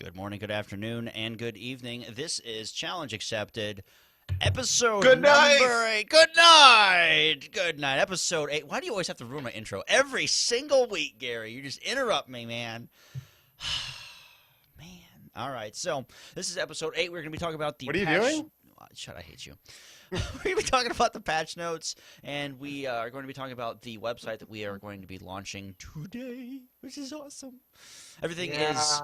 Good morning, good afternoon, and good evening. This is Challenge Accepted, episode Good night. number 8. Good night! Good night. Episode 8. Why do you always have to ruin my intro? Every single week, Gary. You just interrupt me, man. Man. All right, so this is episode 8. We're going to be talking about the What are you patch... doing? Shut, I hate you. We're going to be talking about the patch notes, and we are going to be talking about the website that we are going to be launching today, which is awesome. Everything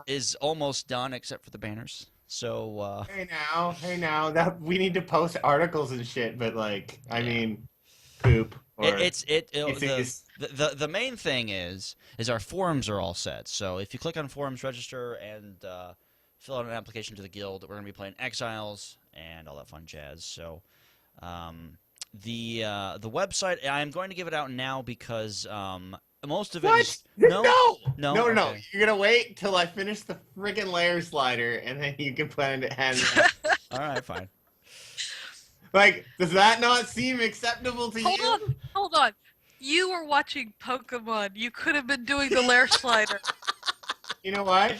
is almost done except for the banners. So Hey now, that we need to post articles and shit, but I mean, poop. Or the main thing is our forums are all set. So if you click on forums, register, and fill out an application to the guild, we're gonna be playing Exiles and all that fun jazz. So the website, I'm going to give it out now because most of it is No. Okay. You're gonna wait till I finish the friggin' layer slider, and then you can plan to hand it out. All right, fine. Does that not seem acceptable to you? Hold on. You were watching Pokemon. You could have been doing the lair slider. You know what?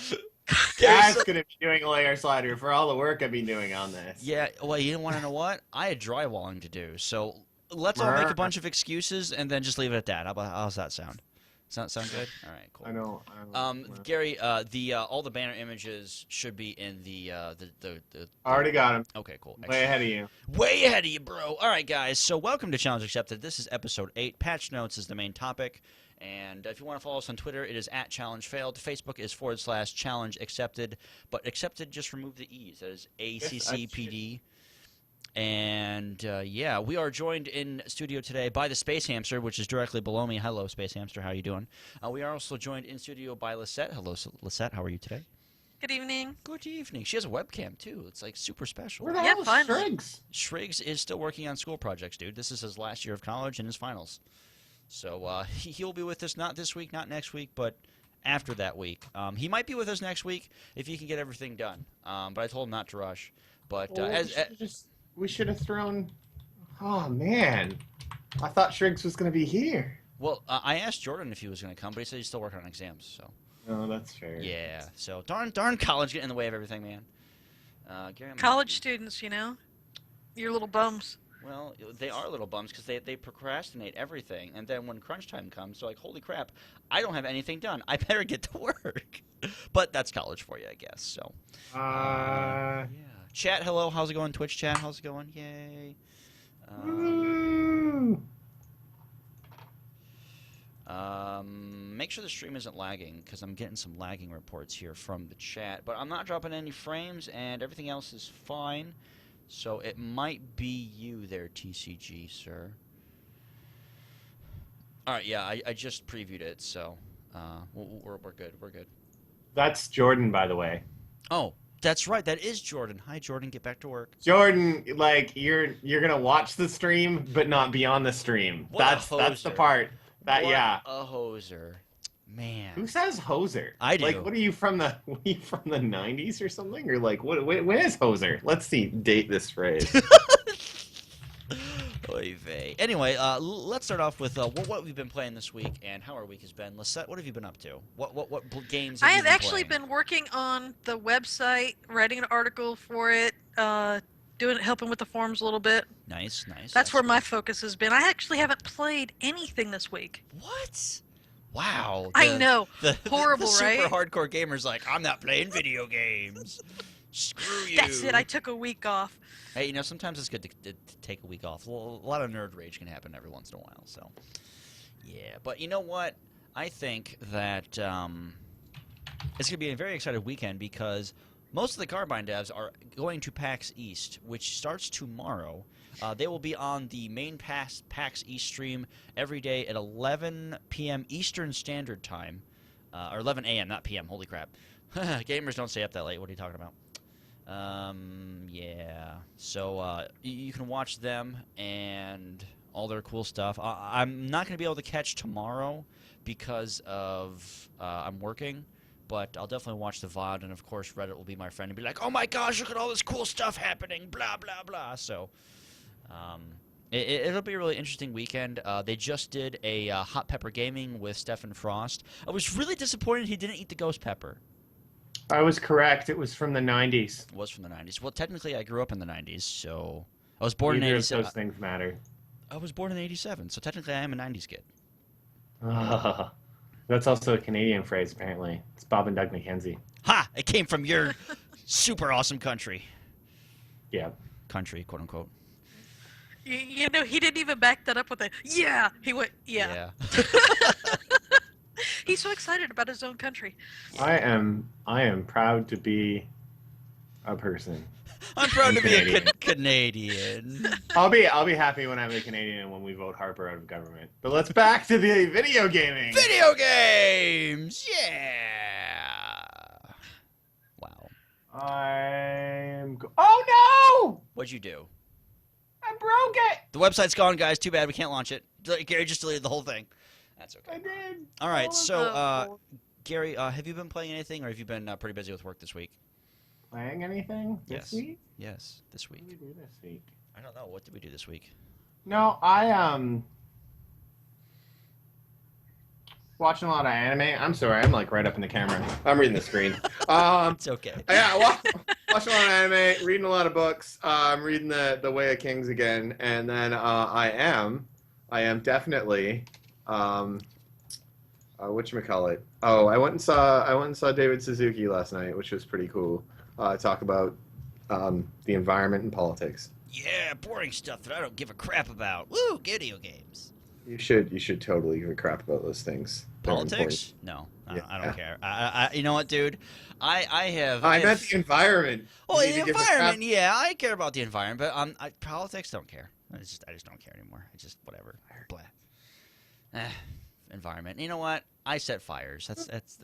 Dad's gonna be doing a layer slider for all the work I've been doing on this. Yeah, well, you want to know what? I had drywalling to do, so let's all make a bunch of excuses and then just leave it at that. How's that sound? Sound good? All right, cool. I know. Gary, all the banner images should be in the Already got him. Okay, cool. Way ahead of you. Way ahead of you, bro. All right, guys. So welcome to Challenge Accepted. This is episode 8. Patch notes is the main topic. And if you want to follow us on Twitter, it is @ChallengeFailed. Facebook is /Challenge Accepted. But accepted, just remove the E's. That is ACCPD. And yeah, we are joined in studio today by the Space Hamster, which is directly below me. Hello, Space Hamster. How are you doing? We are also joined in studio by Lisette. Hello, Lisette. How are you today? Good evening. Good evening. She has a webcam, too. It's like super special. Where the hell is Shriggs? Shriggs is still working on school projects, dude. This is his last year of college and his finals. So he'll be with us not this week, not next week, but after that week. He might be with us next week if he can get everything done. But I told him not to rush. But we should have thrown. Oh man, I thought Shriggs was going to be here. Well, I asked Jordan if he was going to come, but he said he's still working on exams. So. Oh, that's fair. Yeah. So darn college getting in the way of everything, man. Gary, college students, you're little bums. Well, they are little bums because they procrastinate everything, and then when crunch time comes, they're like, "Holy crap, I don't have anything done. I better get to work." But that's college for you, I guess. So. Yeah. Chat, hello. How's it going? Twitch chat, how's it going? Yay. Make sure the stream isn't lagging because I'm getting some lagging reports here from the chat. But I'm not dropping any frames, and everything else is fine. So it might be you there, TCG, sir. All right, yeah, I just previewed it, so we're good. We're good. That's Jordan, by the way. Oh. That's right. That is Jordan. Hi, Jordan. Get back to work. Jordan, you're gonna watch the stream, but not be on the stream. That's the part. What a hoser, man. Who says hoser? I do. What are you from the 90s or something? Or when is hoser? Let's see. Date this phrase. Oy vey. Anyway, let's start off with what we've been playing this week and how our week has been. Lisette, what have you been up to? What games have I you have been actually playing? been working on the website, writing an article for it, helping with the forums a little bit. Nice. That's where my focus has been. I actually haven't played anything this week. What? Wow. I know. Horrible, the right? super hardcore gamer's like, I'm not playing video games. Screw you. That's it. I took a week off. Hey, sometimes it's good to take a week off. A lot of nerd rage can happen every once in a while. So, yeah. But you know what? I think that it's going to be a very exciting weekend because most of the Carbine devs are going to PAX East, which starts tomorrow. They will be on the main PAX East stream every day at 11 p.m. Eastern Standard Time. Or 11 a.m., not p.m. Holy crap. Gamers don't stay up that late. What are you talking about? Yeah. So you can watch them and all their cool stuff. I'm not going to be able to catch tomorrow because of I'm working, but I'll definitely watch the VOD, and of course Reddit will be my friend and be like, "Oh my gosh, look at all this cool stuff happening!" Blah blah blah. So it'll be a really interesting weekend. They just did a Hot Pepper Gaming with Stefan Frost. I was really disappointed he didn't eat the ghost pepper. I was correct. It was from the 90s. Was from the 90s. Well, technically, I grew up in the 90s, so I was born in Neither of 87. those things matter. I was born in 87, so technically, I am a 90s kid. That's also a Canadian phrase, apparently. It's Bob and Doug McKenzie. Ha! It came from your super awesome country. Yeah. Country, quote unquote. You know, he didn't even back that up with a yeah. He went yeah. He's so excited about his own country. I am proud to be a person. I'm proud to be a Canadian. Canadian. I'll be happy when I'm a Canadian and when we vote Harper out of government. But let's back to the video gaming. Video games! Yeah! Wow. Oh no! What'd you do? I broke it. The website's gone, guys. Too bad we can't launch it. Gary just deleted the whole thing. That's okay. I did. All right, Oh, so, no. Gary, have you been playing anything, or have you been pretty busy with work this week? Playing anything Yes. this week? Yes, this What week. did we do this week? I don't know. What did we do this week? No, I watching a lot of anime. I'm sorry, I'm like right up in the camera. I'm reading the screen. It's okay. Yeah, watching a lot of anime, reading a lot of books. I'm reading the Way of Kings again, and then I am definitely whatchamacallit. Oh, I went and saw David Suzuki last night, which was pretty cool. Talk about the environment and politics. Yeah, boring stuff that I don't give a crap about. Woo, video games. You should totally give a crap about those things. They're Politics? No, Yeah. I don't care. You know what, dude? I have. important. I meant the environment. Well, You need the to give a crap- environment, yeah, I care about the environment, but politics don't care. I just don't care anymore. It's just whatever. Blah. Environment. You know what? I set fires. That's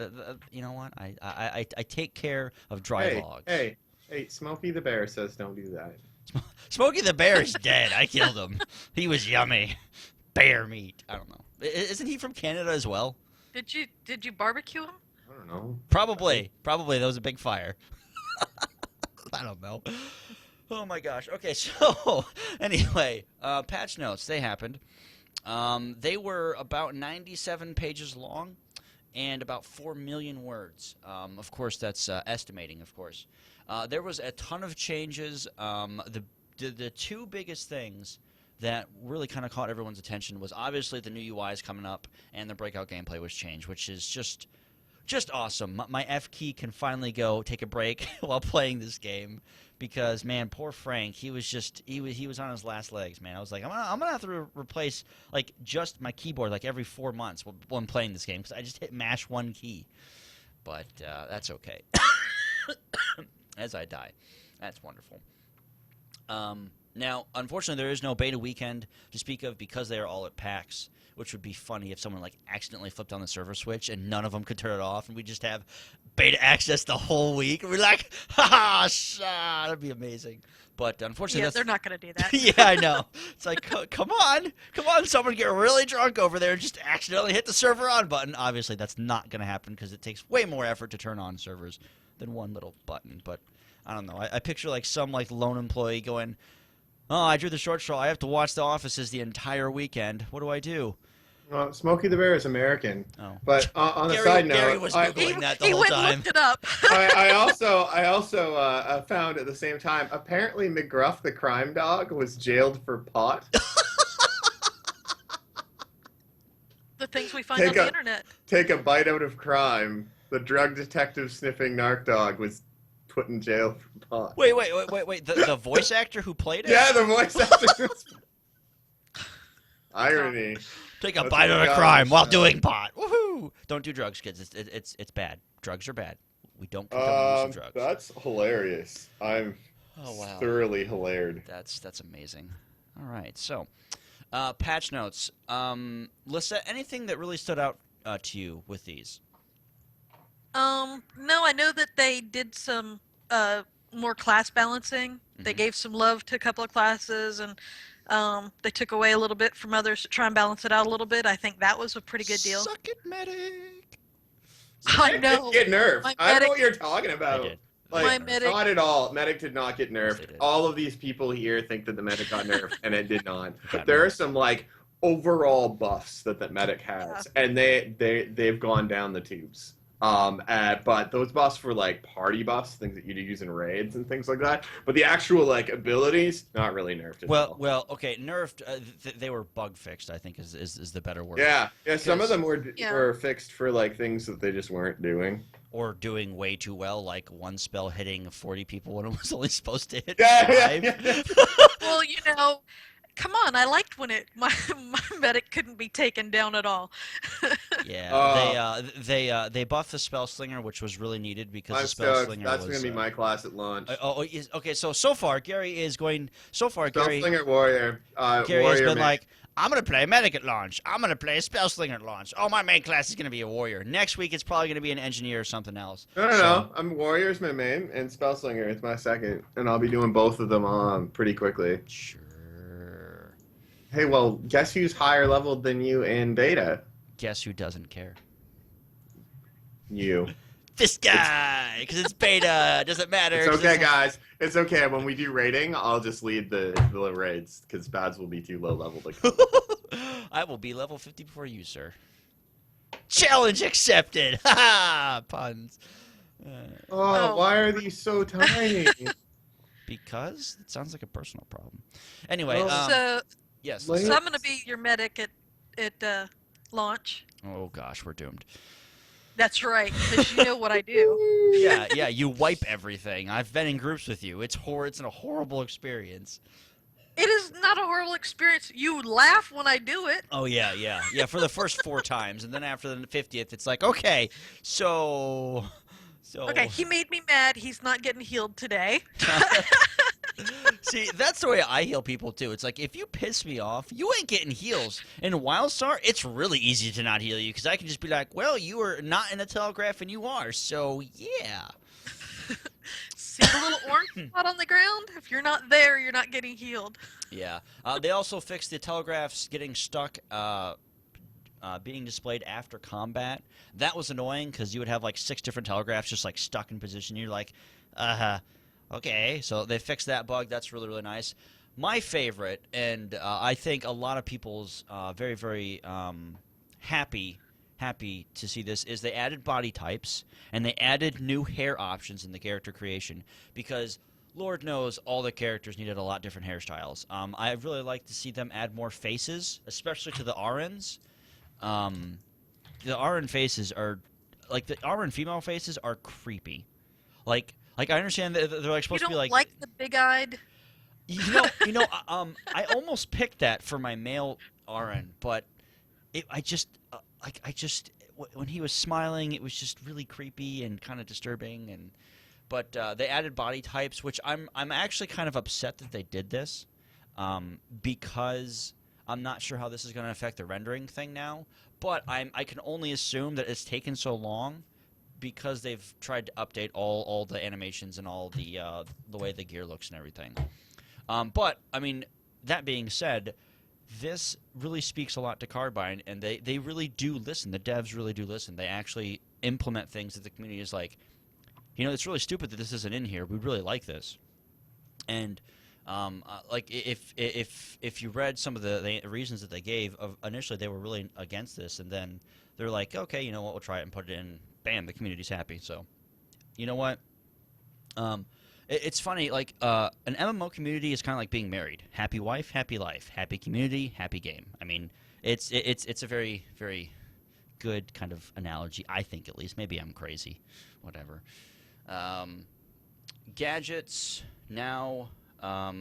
you know what? I take care of dry logs. Hey, Smokey the Bear says don't do that. Smokey the Bear is dead. I killed him. He was yummy. Bear meat. I don't know. Isn't he from Canada as well? Did you barbecue him? I don't know. Probably. That was a big fire. I don't know. Oh my gosh. Okay, so anyway, patch notes, they happened. They were about 97 pages long and about 4 million words. Of course, that's estimating, of course. There was a ton of changes. The two biggest things that really kind of caught everyone's attention was obviously the new UI is coming up and the breakout gameplay was changed, which is just awesome. My F key can finally go take a break while playing this game because, man, poor Frank, he was on his last legs, man. I was like, I'm gonna have to replace like just my keyboard like every 4 months while I'm playing this game because I just hit mash one key. But that's okay. As I die, that's wonderful. Now, unfortunately, there is no beta weekend to speak of because they are all at PAX, which would be funny if someone like accidentally flipped on the server switch and none of them could turn it off, and we just have beta access the whole week. And we're like, that'd be amazing. But unfortunately, They're not going to do that. yeah, I know. It's like, come on, someone get really drunk over there and just accidentally hit the server on button. Obviously, that's not going to happen because it takes way more effort to turn on servers than one little button. But I don't know. I picture like some like lone employee going, "Oh, I drew the short straw. I have to watch The Offices the entire weekend. What do I do?" Well, Smokey the Bear is American. Oh. But on a Gary- side note, Gary was I, Googling that the he whole went and time. looked it up. I also found at the same time, apparently McGruff the crime dog was jailed for pot. The things we find on the internet. Take a bite out of crime. The drug detective sniffing narc dog was put in jail for pot. Wait. The voice actor who played it? Yeah, the voice actor. Irony. Take a That's bite what out of got crime me. while doing pot. Woohoo! Don't do drugs, kids. It's bad. Drugs are bad. We don't condone the use of drugs. That's hilarious. I'm Oh wow. thoroughly hilared. That's amazing. All right, so patch notes. Lissa, anything that really stood out to you with these? No, I know that they did some more class balancing. They Mhm. gave some love to a couple of classes, and they took away a little bit from others to try and balance it out a little bit. I think that was a pretty good deal. Suck it, medic. I know. Get nerfed. My I don't know medic- what you're talking about. I did. Like, My medic- not at all. Medic did not get Yes, nerfed. they did. All of these people here think that the medic got nerfed, and it did not. Got There are nerfed. some like overall buffs that the medic has, and they've gone down the tubes. But those buffs were like party buffs, things that you'd use in raids and things like that. But the actual like abilities, not really nerfed at all. Well, okay, nerfed. They were bug fixed. I think is the better word. Yeah. Some of them were Yeah. were fixed for like things that they just weren't doing. Or doing way too well, like one spell hitting 40 people when it was only supposed to hit Yeah, 5. yeah. Well, come on. I liked when my medic couldn't be taken down at all. Yeah, they buffed the spell slinger, which was really needed because I'm the spell stoked. slinger That's was. gonna be my class at launch. Okay. So far, Gary is going. So far, Gary Spellslinger warrior. Gary has Warrior been mage. like, I'm gonna play a medic at launch. I'm gonna play a spell slinger at launch. Oh, my main class is gonna be a warrior. Next week, it's probably gonna be an engineer or something else. No. So- I'm warrior's my main, and spellslinger is my second, and I'll be doing both of them pretty quickly. Sure. Hey, well, guess who's higher leveled than you in beta? Guess who doesn't care? You. This guy, because it's beta. Doesn't matter. It's 'cause okay, guys. It's okay. When we do rating, I'll just lead the raids because Bads will be too low level to come. I will be level 50 before you, sir. Challenge accepted. Ha ha! Puns. Oh, why are these so tiny? Because it sounds like a personal problem. Anyway, Well, So, yes. Like- so I'm gonna be your medic at launch. Oh gosh, we're doomed. That's right, because you know what I do. Yeah. You wipe everything. I've been in groups with you. It's a horrible experience. It is not a horrible experience. You laugh when I do it. Oh yeah. For the first 4 times, and then after the 50th, it's like, okay, so. Okay, he made me mad. He's not getting healed today. See, that's the way I heal people too. It's like if you piss me off, you ain't getting heals. In WildStar, it's really easy to not heal you because I can just be like, "Well, you are not in the telegraph, and you are, so yeah." See the little orange spot on the ground? If you're not there, you're not getting healed. Yeah. They also fixed the telegraphs getting stuck, being displayed after combat. That was annoying because you would have like 6 different telegraphs just like stuck in position. You're like, okay. So they fixed that bug. That's really, really nice. My favorite, and I think a lot of people's very, very happy to see this, is they added body types and they added new hair options in the character creation because Lord knows all the characters needed a lot different hairstyles. I really like to see them add more faces, especially to the RNs. The RN faces are like the RN female faces are creepy. Like I understand that they're like supposed You to don't be like the big-eyed? I almost picked that for my male RN, but when he was smiling, it was just really creepy and kind of disturbing. But they added body types, which I'm actually kind of upset that they did this, because I'm not sure how this is going to affect the rendering thing now. But I can only assume that it's taken so long because they've tried to update all the animations and all the way the gear looks and everything. But I mean, that being said, this really speaks a lot to Carbine, and they really do listen. The devs really do listen. They actually implement things that the community is like, it's really stupid that this isn't in here. We really like this. And like if you read some of the reasons that they gave, initially they were really against this, and then they're like, okay, you know what, we'll try it and put it in. Bam, the community's happy. So, you know what? It's funny, like an MMO community is kind of like being married. Happy wife, happy life. Happy community, happy game. I mean, it's a very, very good kind of analogy, I think, at least. Maybe I'm crazy. Whatever. Gadgets now are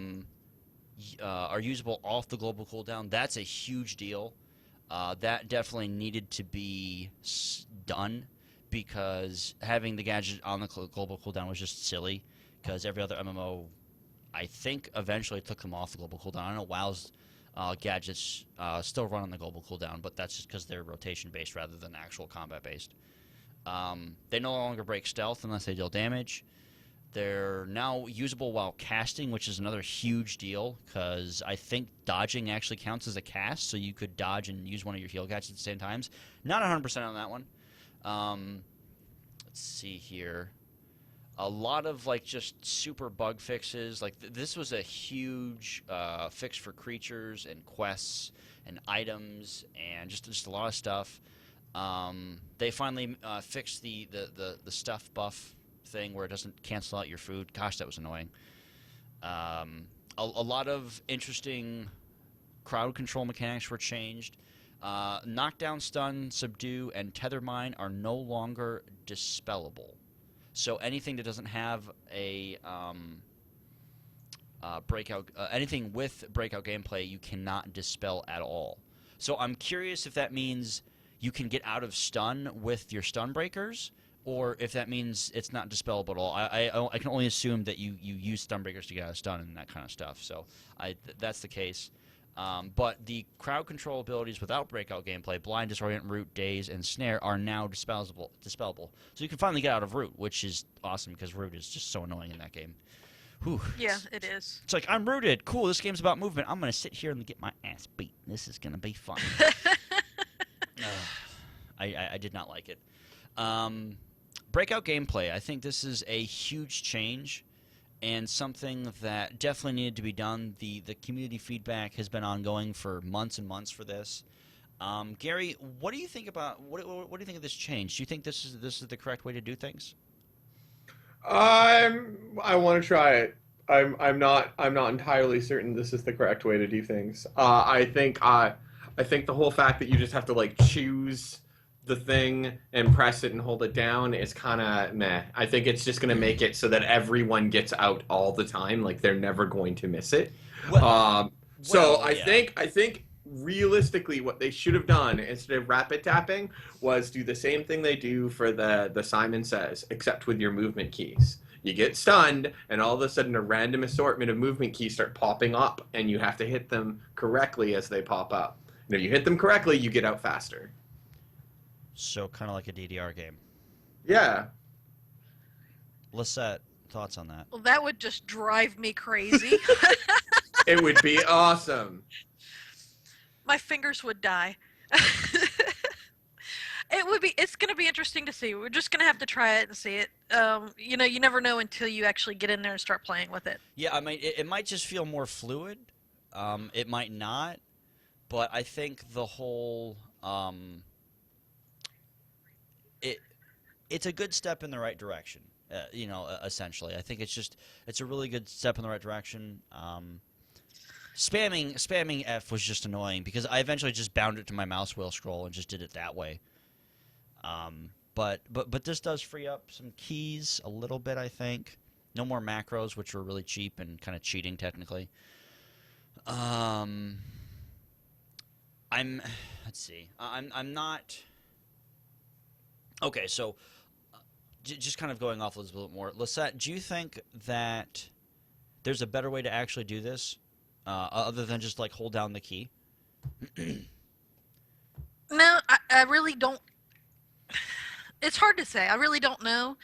usable off the global cooldown. That's a huge deal. That definitely needed to be done because having the gadget on the global cooldown was just silly. Because every other MMO, I think, eventually took them off the global cooldown. I know WoW's gadgets still run on the global cooldown, but that's just because they're rotation-based rather than actual combat-based. They no longer break stealth unless they deal damage. They're now usable while casting, which is another huge deal, because I think dodging actually counts as a cast, so you could dodge and use one of your heal gadgets at the same times. Not 100% on that one. Let's see here. A lot of like just super bug fixes. Like this was a huge fix for creatures and quests and items and just a lot of stuff. They finally fixed the stuff buff thing where it doesn't cancel out your food. Gosh, that was annoying. A lot of interesting crowd control mechanics were changed. Knockdown, stun, subdue, and tether mine are no longer dispellable. So anything that doesn't have a breakout, anything with breakout gameplay, you cannot dispel at all. So I'm curious if that means you can get out of stun with your stun breakers, or if that means it's not dispellable at all. I can only assume that you use stun breakers to get out of stun and that kind of stuff. So that's the case. But the crowd control abilities without breakout gameplay, blind, disorient, root, daze, and snare, are now dispellable. So you can finally get out of root, which is awesome because root is just so annoying in that game. Whew. Yeah, it is. It's like, I'm rooted. Cool, this game's about movement. I'm going to sit here and get my ass beat. This is going to be fun. I did not like it. Breakout gameplay, I think this is a huge change and something that definitely needed to be done. The community feedback has been ongoing for months and months for this. Gary, what do you think about what do you think of this change? Do you think this is the correct way to do things? I want to try it. I'm not entirely certain this is the correct way to do things. I think the whole fact that you just have to like choose the thing and press it and hold it down is kind of meh. I think it's just going to make it so that everyone gets out all the time, like they're never going to miss it. So I think realistically what they should have done instead of rapid tapping was do the same thing they do for the Simon Says, except with your movement keys. You get stunned, and all of a sudden a random assortment of movement keys start popping up, and you have to hit them correctly as they pop up. And if you hit them correctly, you get out faster. So kind of like a DDR game. Yeah. Lisette, thoughts on that? Well, that would just drive me crazy. It would be awesome. My fingers would die. It's going to be interesting to see. We're just going to have to try it and see it. You never know until you actually get in there and start playing with it. Yeah, I mean, it might just feel more fluid. It might not. But I think the whole... It's a good step in the right direction, essentially. I think it's a really good step in the right direction. Spamming F was just annoying because I eventually just bound it to my mouse wheel scroll and just did it that way. But this does free up some keys a little bit, I think. No more macros, which were really cheap and kind of cheating technically. Let's see. I'm not. Okay, so just kind of going off a little bit more. Lisette, do you think that there's a better way to actually do this other than just like hold down the key? No, I really don't. It's hard to say. I really don't know.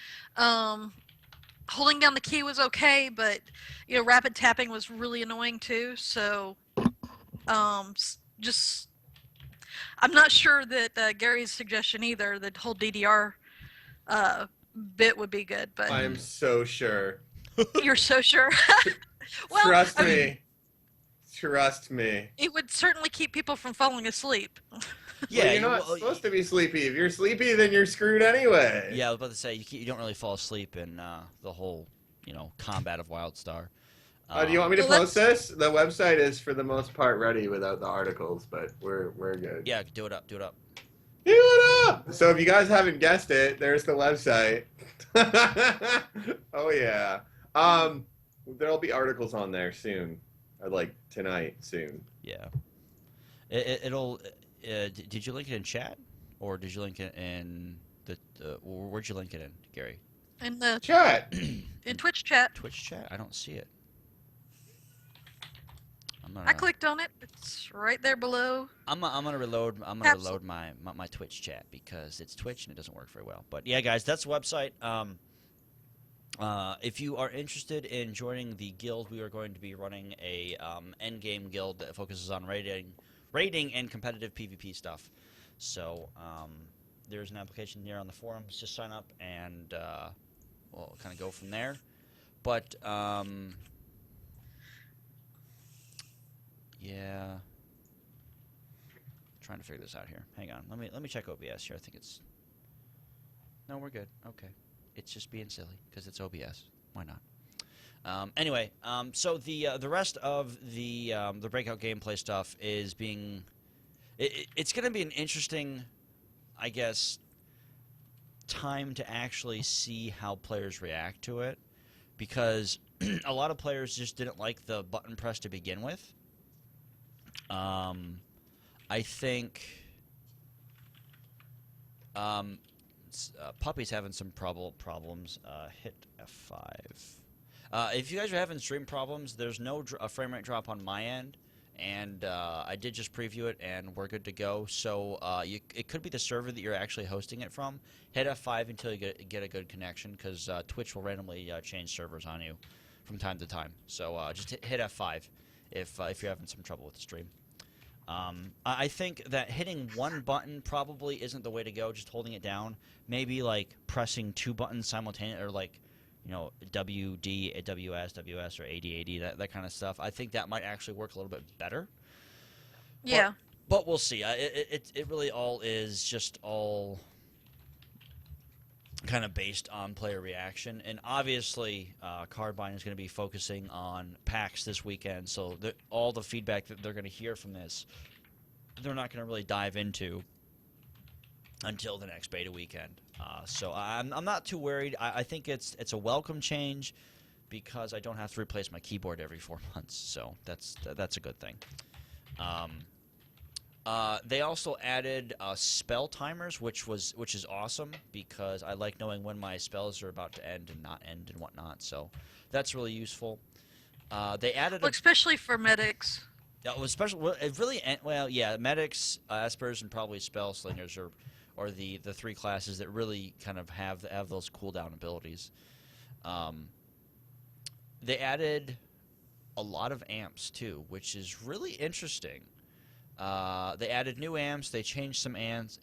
Holding down the key was okay, but rapid tapping was really annoying too. So, just I'm not sure that Gary's suggestion either. The whole DDR bit would be good, but I'm so sure. You're so sure. Well, Trust I me. mean, Trust me. it would certainly keep people from falling asleep. Yeah, Well, you're not supposed to be sleepy. If you're sleepy, then you're screwed anyway. Yeah, I was about to say you don't really fall asleep in the whole combat of WildStar. Do you want me to Well, post this? The website is for the most part ready without the articles, but we're good. Yeah, do it up. Do it up! So if you guys haven't guessed it, there's the website. Oh yeah. There'll be articles on there soon. Like tonight, soon. Yeah. It'll. Did you link it in chat, or did you link it in the? Where'd you link it in, Gary? In the Chat. in Twitch chat, Twitch chat. I don't see it. I clicked on it. It's right there below. I'm gonna reload. Reload my Twitch chat because it's Twitch and it doesn't work very well. But yeah, guys, that's the website. If you are interested in joining the guild, we are going to be running a endgame guild that focuses on raiding and competitive PvP stuff. So there's an application here on the forums. Just sign up and we'll kind of go from there. But yeah. Trying to figure this out here. Hang on. Let me check OBS here. I think it's. No, we're good. Okay. It's just being silly because it's OBS. Why not? Anyway, so the rest of the breakout gameplay stuff is being. It's going to be an interesting, I guess, time to actually see how players react to it, because a lot of players just didn't like the button press to begin with. I think Puppy's having some problems. Hit F5. If you guys are having stream problems, there's no frame rate drop on my end, and I did just preview it, and we're good to go. So it could be the server that you're actually hosting it from. Hit F5 until you get a good connection, because Twitch will randomly change servers on you from time to time. So just hit F5 if you're having some trouble with the stream. I think that hitting one button probably isn't the way to go, just holding it down. Maybe like pressing two buttons simultaneously, or like, WD, WS, or AD, that kind of stuff. I think that might actually work a little bit better. Yeah. But we'll see. It really all is just all kind of based on player reaction. And obviously, Cardbind is going to be focusing on PAX this weekend, so all the feedback that they're going to hear from this, they're not going to really dive into until the next beta weekend. So I'm not too worried. I think it's a welcome change, because I don't have to replace my keyboard every 4 months, so that's a good thing. They also added spell timers, which is awesome, because I like knowing when my spells are about to end and not end and whatnot. So that's really useful. They added especially for medics. Yeah, medics, espers, and probably spell slingers are the three classes that really kind of have those cooldown abilities. They added a lot of amps too, which is really interesting. They added new amps. They changed some amps,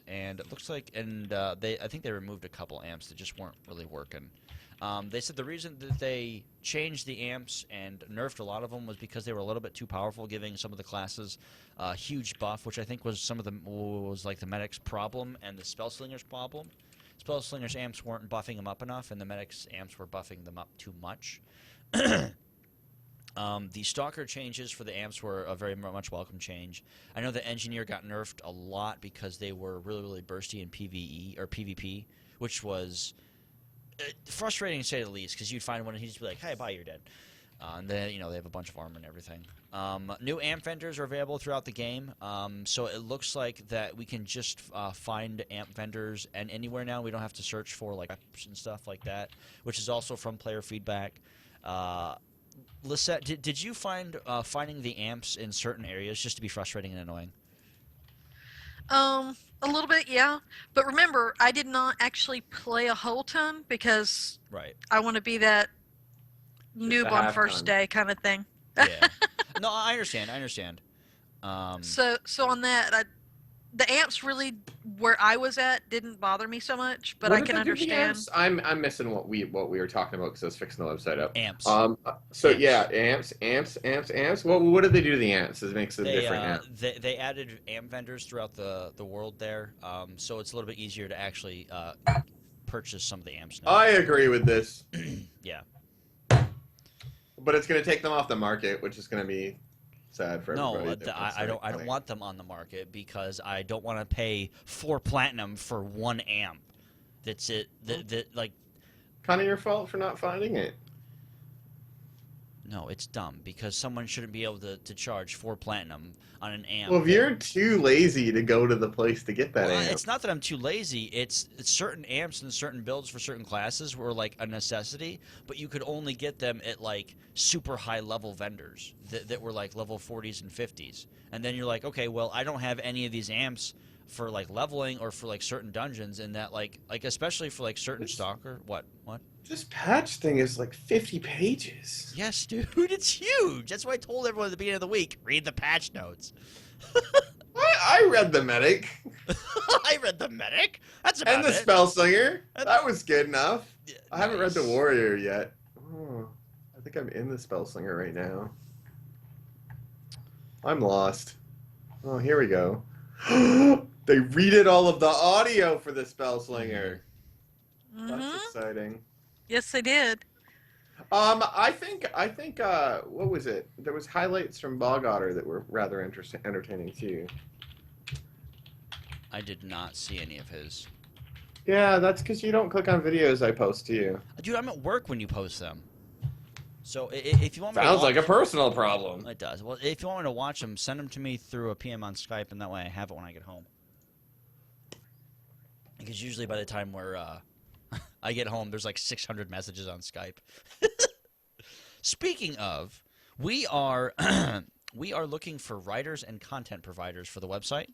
and it looks like, I think they removed a couple amps that just weren't really working. They said the reason that they changed the amps and nerfed a lot of them was because they were a little bit too powerful, giving some of the classes a huge buff, which I think was like the medic's problem and the spell slinger's problem. Spell slinger's amps weren't buffing them up enough, and the medic's amps were buffing them up too much. The Stalker changes for the amps were a very much welcome change. I know the Engineer got nerfed a lot because they were really, really bursty in PvE or PvP, which was frustrating to say the least, because you'd find one and he'd just be like, "Hey, bye, you're dead." And then they have a bunch of armor and everything. New amp vendors are available throughout the game, so it looks like that we can just find amp vendors and anywhere now. We don't have to search for like apps and stuff like that, which is also from player feedback. Lisette, did you find finding the amps in certain areas just to be frustrating and annoying? A little bit, yeah. But remember, I did not actually play a whole ton, because I want to be that noob on first day kind of thing. Yeah. No, I understand. So on that, the amps really, where I was at, didn't bother me so much, but I can understand. I'm missing what we were talking about, because I was fixing the website up. Amps. Yeah, amps. What did they do to the amps? It makes a different amp. They added amp vendors throughout the world there, so it's a little bit easier to actually purchase some of the amps now. I agree with this. Yeah. But it's going to take them off the market, which is going to be sad for everybody. No, I don't want them on the market, because I don't want to pay 4 platinum for one amp. That's it. Kind of your fault for not finding it. No, it's dumb, because someone shouldn't be able to charge 4 platinum on an amp. Well, if you're too lazy to go to the place to get that amp. It's not that I'm too lazy. It's certain amps and certain builds for certain classes were like a necessity, but you could only get them at like super high level vendors that were like level 40s and 50s. And then you're like, okay, well, I don't have any of these amps for like leveling or for like certain dungeons, and that like especially for like certain Stalker. What? This patch thing is like 50 pages. Yes, dude, it's huge. That's why I told everyone at the beginning of the week, read the patch notes. I read the medic. I read the medic. That's about it. And the spell slinger. That was good enough. Yeah, I haven't read the warrior yet. Oh, I think I'm in the spell slinger right now. I'm lost. Oh, here we go. They redid all of the audio for the Spellslinger. That's Mm-hmm. exciting. Yes, they did. I think what was it? There was highlights from Bog Otter that were rather entertaining too. I did not see any of his. Yeah, that's because you don't click on videos I post to you. Dude, I'm at work when you post them. So if you want me to Sounds watch, like a personal problem. it does. Well, if you want me to watch them, send them to me through a PM on Skype, and that way I have it when I get home. Because usually by the time I get home, there's like 600 messages on Skype. Speaking of, we are we are looking for writers and content providers for the website.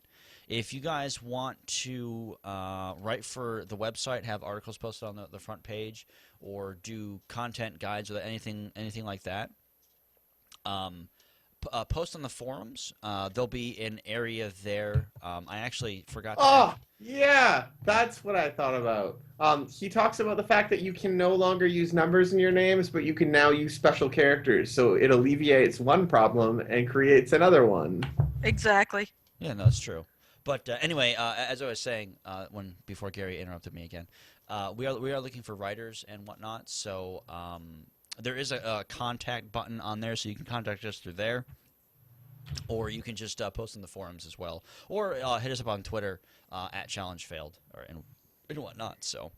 If you guys want to write for the website, have articles posted on the front page, or do content guides or anything like that, post on the forums. There'll be an area there. I actually forgot to Oh, yeah, that's what I thought about. He talks about the fact that you can no longer use numbers in your names, but you can now use special characters. So it alleviates one problem and creates another one. Exactly. Yeah, no, it's true. But anyway, as I was saying, before Gary interrupted me again, we are looking for writers and whatnot. So there is a contact button on there, so you can contact us through there, or you can just post in the forums as well, or hit us up on Twitter at Challenge Failed and whatnot. So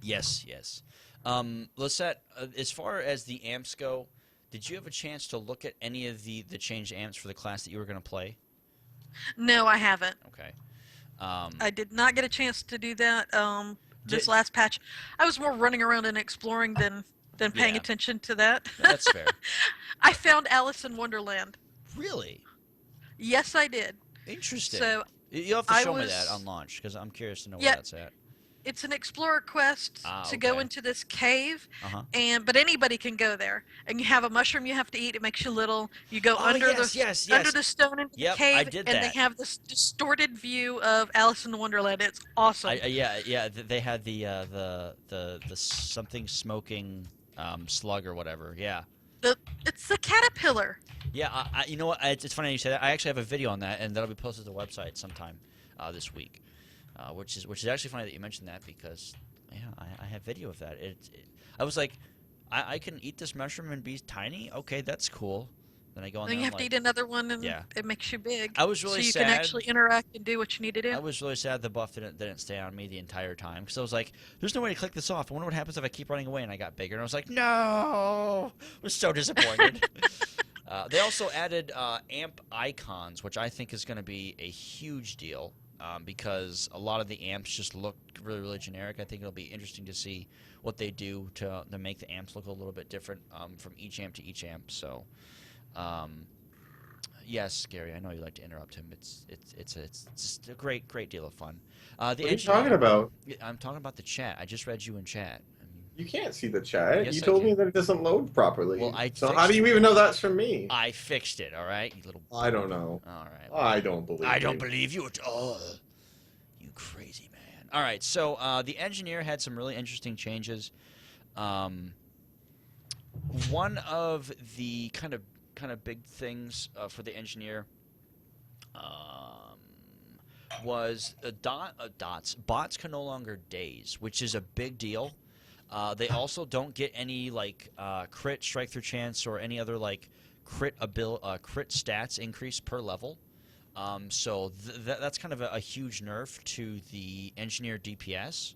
yes. Lisette, as far as the amps go, did you have a chance to look at any of the changed amps for the class that you were going to play? No, I haven't. Okay. I did not get a chance to do that this Did- last patch. I was more running around and exploring than paying Yeah. attention to that. No, that's fair. I found Alice in Wonderland. Really? Yes, I did. Interesting. So You'll have to I show me was- that on launch, because I'm curious to know Yeah. where that's at. it's an explorer quest to go Okay. into this cave, Uh-huh. but anybody can go there. And you have a mushroom you have to eat. It makes you little. You go Oh, under yes. under the stone into Yep, the cave, I did and that. they have this distorted view of Alice in Wonderland. It's awesome. They had the something smoking slug or whatever. Yeah. It's the caterpillar. Yeah, you know what? It's funny you say that. I actually have a video on that, and that'll be posted to the website sometime this week. Which is actually funny that you mentioned that, because yeah, I have video of that. I was like, I can eat this mushroom and be tiny. Okay, that's cool. Then I go on Then there. you I'm have to like, eat another one, and Yeah. it makes you big. I was really so you sad. can actually interact and do what you need to do. I was really sad the buff didn't stay on me the entire time, because I was like, there's no way to click this off. I wonder what happens if I keep running away and I got bigger. And I was like, no! I was so disappointed. They also added amp icons, which I think is going to be a huge deal, because a lot of the amps just look really, really generic. I think it'll be interesting to see what they do to make the amps look a little bit different from each amp to each amp. So, yes, Gary, I know you like to interrupt him. It's just a great deal of fun. What are you talking about? I'm talking about the chat. I just read you in chat. You can't see the chat. Yes, You I told can. me that it doesn't load properly. Well, so how do you even know that's from me? I fixed it. All right, you little. I don't know. All right. I don't believe I don't you. believe you at all. You crazy man. All right, so the engineer had some really interesting changes. One of the kind of big things for the engineer was bots can no longer daze, which is a big deal. They also don't get any crit, strike through chance, or any other crit stats increase per level. So that's kind of a huge nerf to the engineer DPS.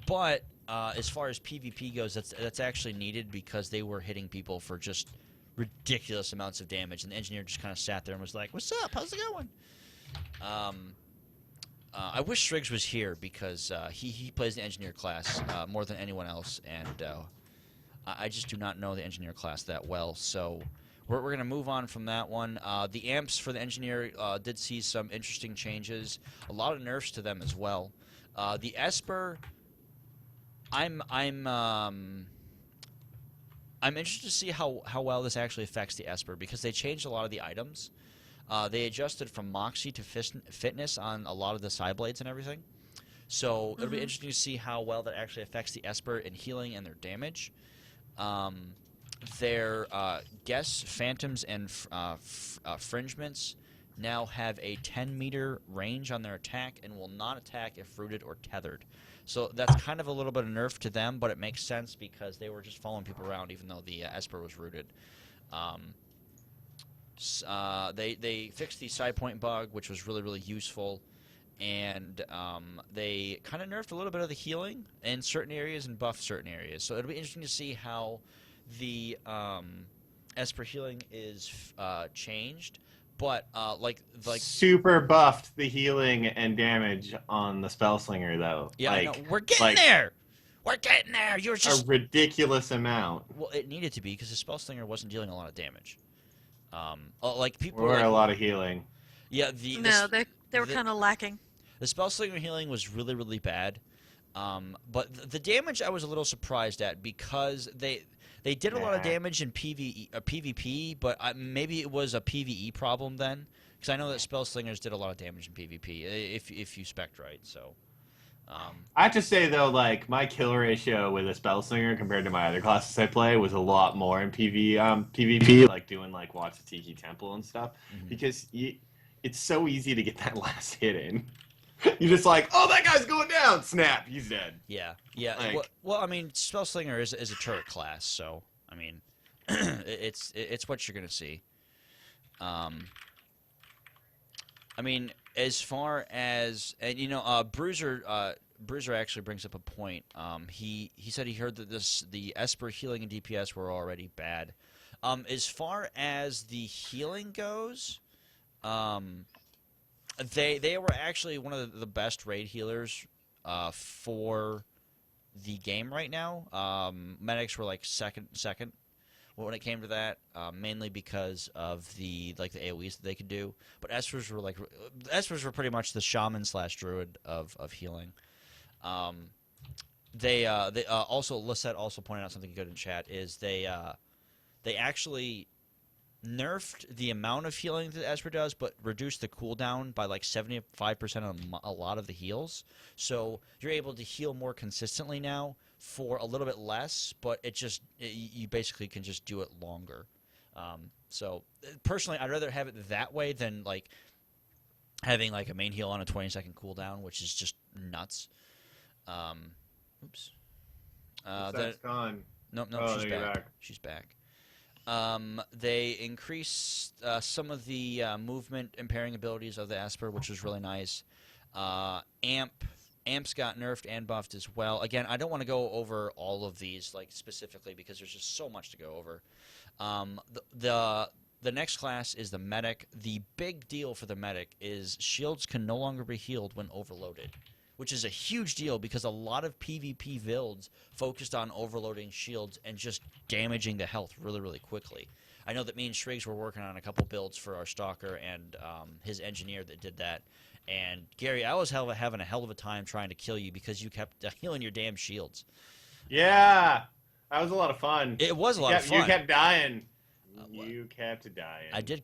But as far as PvP goes, that's actually needed, because they were hitting people for just ridiculous amounts of damage, and the engineer just kind of sat there and was like, "What's up? How's it going?" I wish Striggs was here, because he plays the engineer class more than anyone else, and I just do not know the engineer class that well. So we're going to move on from that one. The amps for the engineer did see some interesting changes, a lot of nerfs to them as well. The Esper, I'm interested to see how well this actually affects the Esper, because they changed a lot of the items. They adjusted from Moxie to Fitness on a lot of the side blades and everything. So it'll be interesting to see how well that actually affects the Esper in healing and their damage. Their Guess, Phantoms, and Fringements now have a 10-meter range on their attack and will not attack if rooted or tethered. So that's kind of a little bit of nerf to them, but it makes sense because they were just following people around even though the Esper was rooted. They fixed the side point bug, which was really, really useful. And they kind of nerfed a little bit of the healing in certain areas and buffed certain areas. So it'll be interesting to see how the Esper healing is changed. But like super buffed the healing and damage on the Spellslinger though. Yeah, like, I know. We're getting there. We're getting there. You're just a ridiculous amount. Well, it needed to be because the Spellslinger wasn't dealing a lot of damage. Like people or like, a lot of healing. Yeah, they were kind of lacking. The Spellslinger healing was really, really bad. But the damage I was a little surprised at because they did a lot of damage in PvP, but maybe it was a PvE problem then, because I know that Spellslingers did a lot of damage in PvP if you spec right. So I have to say though, like my kill ratio with a Spellslinger compared to my other classes I play was a lot more in PvP, like doing like Watch the Tiki Temple and stuff, because it's so easy to get that last hit in. You're just like, oh, that guy's going down. Snap, he's dead. Yeah. Like, well, I mean, Spellslinger is a turret class, so I mean, it's what you're gonna see. I mean, as far as Bruiser actually brings up a point. He said he heard that the Esper healing and DPS were already bad. As far as the healing goes, They were actually one of the best raid healers for the game right now. Medics were like second when it came to that, mainly because of the AoEs that they could do. But Espers were pretty much the shaman / druid of healing. They also Lisette also pointed out something good in chat is they actually nerfed the amount of healing that Esper does, but reduced the cooldown by like 75% on a lot of the heals. So you're able to heal more consistently now for a little bit less, but you basically can just do it longer. So personally, I'd rather have it that way than like having like a main heal on a 20-second cooldown, which is just nuts. Oops. Lisette's gone. No, Oh, she's you're back. back. She's back. They increased some of the movement impairing abilities of the Esper, which was really nice. Amps got nerfed and buffed as well. Again, I don't want to go over all of these like specifically because there's just so much to go over. The next class is the Medic. The big deal for the Medic is shields can no longer be healed when overloaded, which is a huge deal because a lot of PvP builds focused on overloading shields and just damaging the health really, really quickly. I know that me and Shriggs were working on a couple builds for our Stalker and his engineer that did that. And Gary, I was having a hell of a time trying to kill you because you kept healing your damn shields. Yeah, that was a lot of fun. It was a lot of fun. You kept dying. You kept dying. I did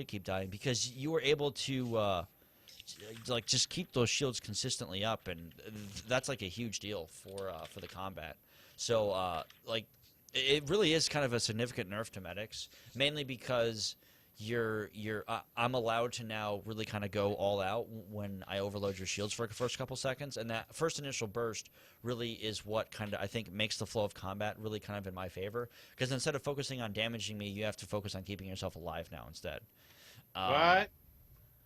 keep dying because you were able to like just keep those shields consistently up, and that's like a huge deal for the combat. So like it really is kind of a significant nerf to medics, mainly because I'm allowed to now really kind of go all out when I overload your shields for the first couple seconds, and that first initial burst really is what kind of I think makes the flow of combat really kind of in my favor, because instead of focusing on damaging me, you have to focus on keeping yourself alive now instead. What?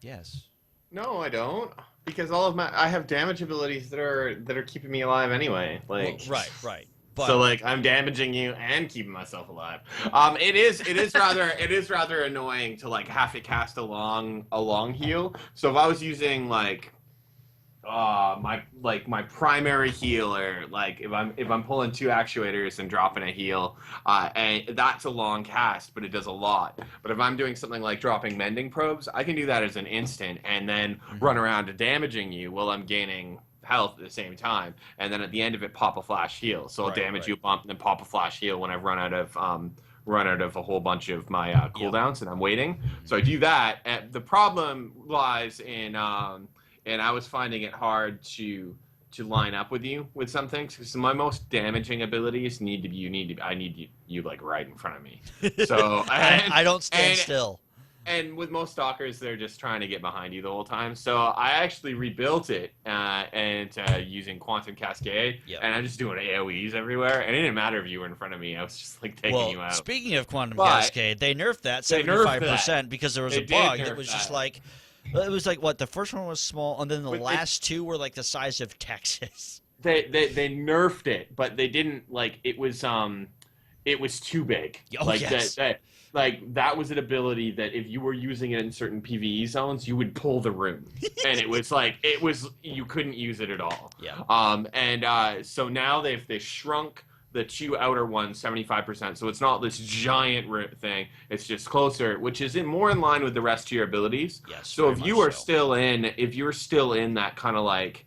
Yes. No, I don't. Because I have damage abilities that are keeping me alive anyway. Like Well, right. But, so like I'm damaging you and keeping myself alive. It is rather annoying to like have to cast a long heal. So if I was using like my primary healer, like if I'm pulling 2 actuators and dropping a heal, and that's a long cast, but it does a lot. But if I'm doing something like dropping mending probes, I can do that as an instant and then run around to damaging you while I'm gaining health at the same time, and then at the end of it pop a flash heal. So I'll damage you a bump and then pop a flash heal when I've run out of a whole bunch of my cooldowns and I'm waiting. So I do that. And the problem lies in and I was finding it hard to line up with you with some things because my most damaging abilities I need you like right in front of me. So I don't stand still. and with most stalkers, they're just trying to get behind you the whole time. So I actually rebuilt it and using Quantum Cascade, Yep. and I'm just doing AoEs everywhere. And it didn't matter if you were in front of me; I was just like taking you out. Speaking of Quantum But Cascade, they nerfed that they nerfed 75% because there was They a did bug nerf that was just that. like, it was like what the first one was small, and then the But last two were like the size of Texas. They nerfed it, but they didn't like it was too big. Oh, like yes. that was an ability that if you were using it in certain PvE zones, you would pull the room, and it was you couldn't use it at all. Yeah. So now they've shrunk the two outer ones 75%, so it's not this giant thing. It's just closer, which is more in line with the rest of your abilities. Yes. So very if you much are so. if you're still in that kind of like,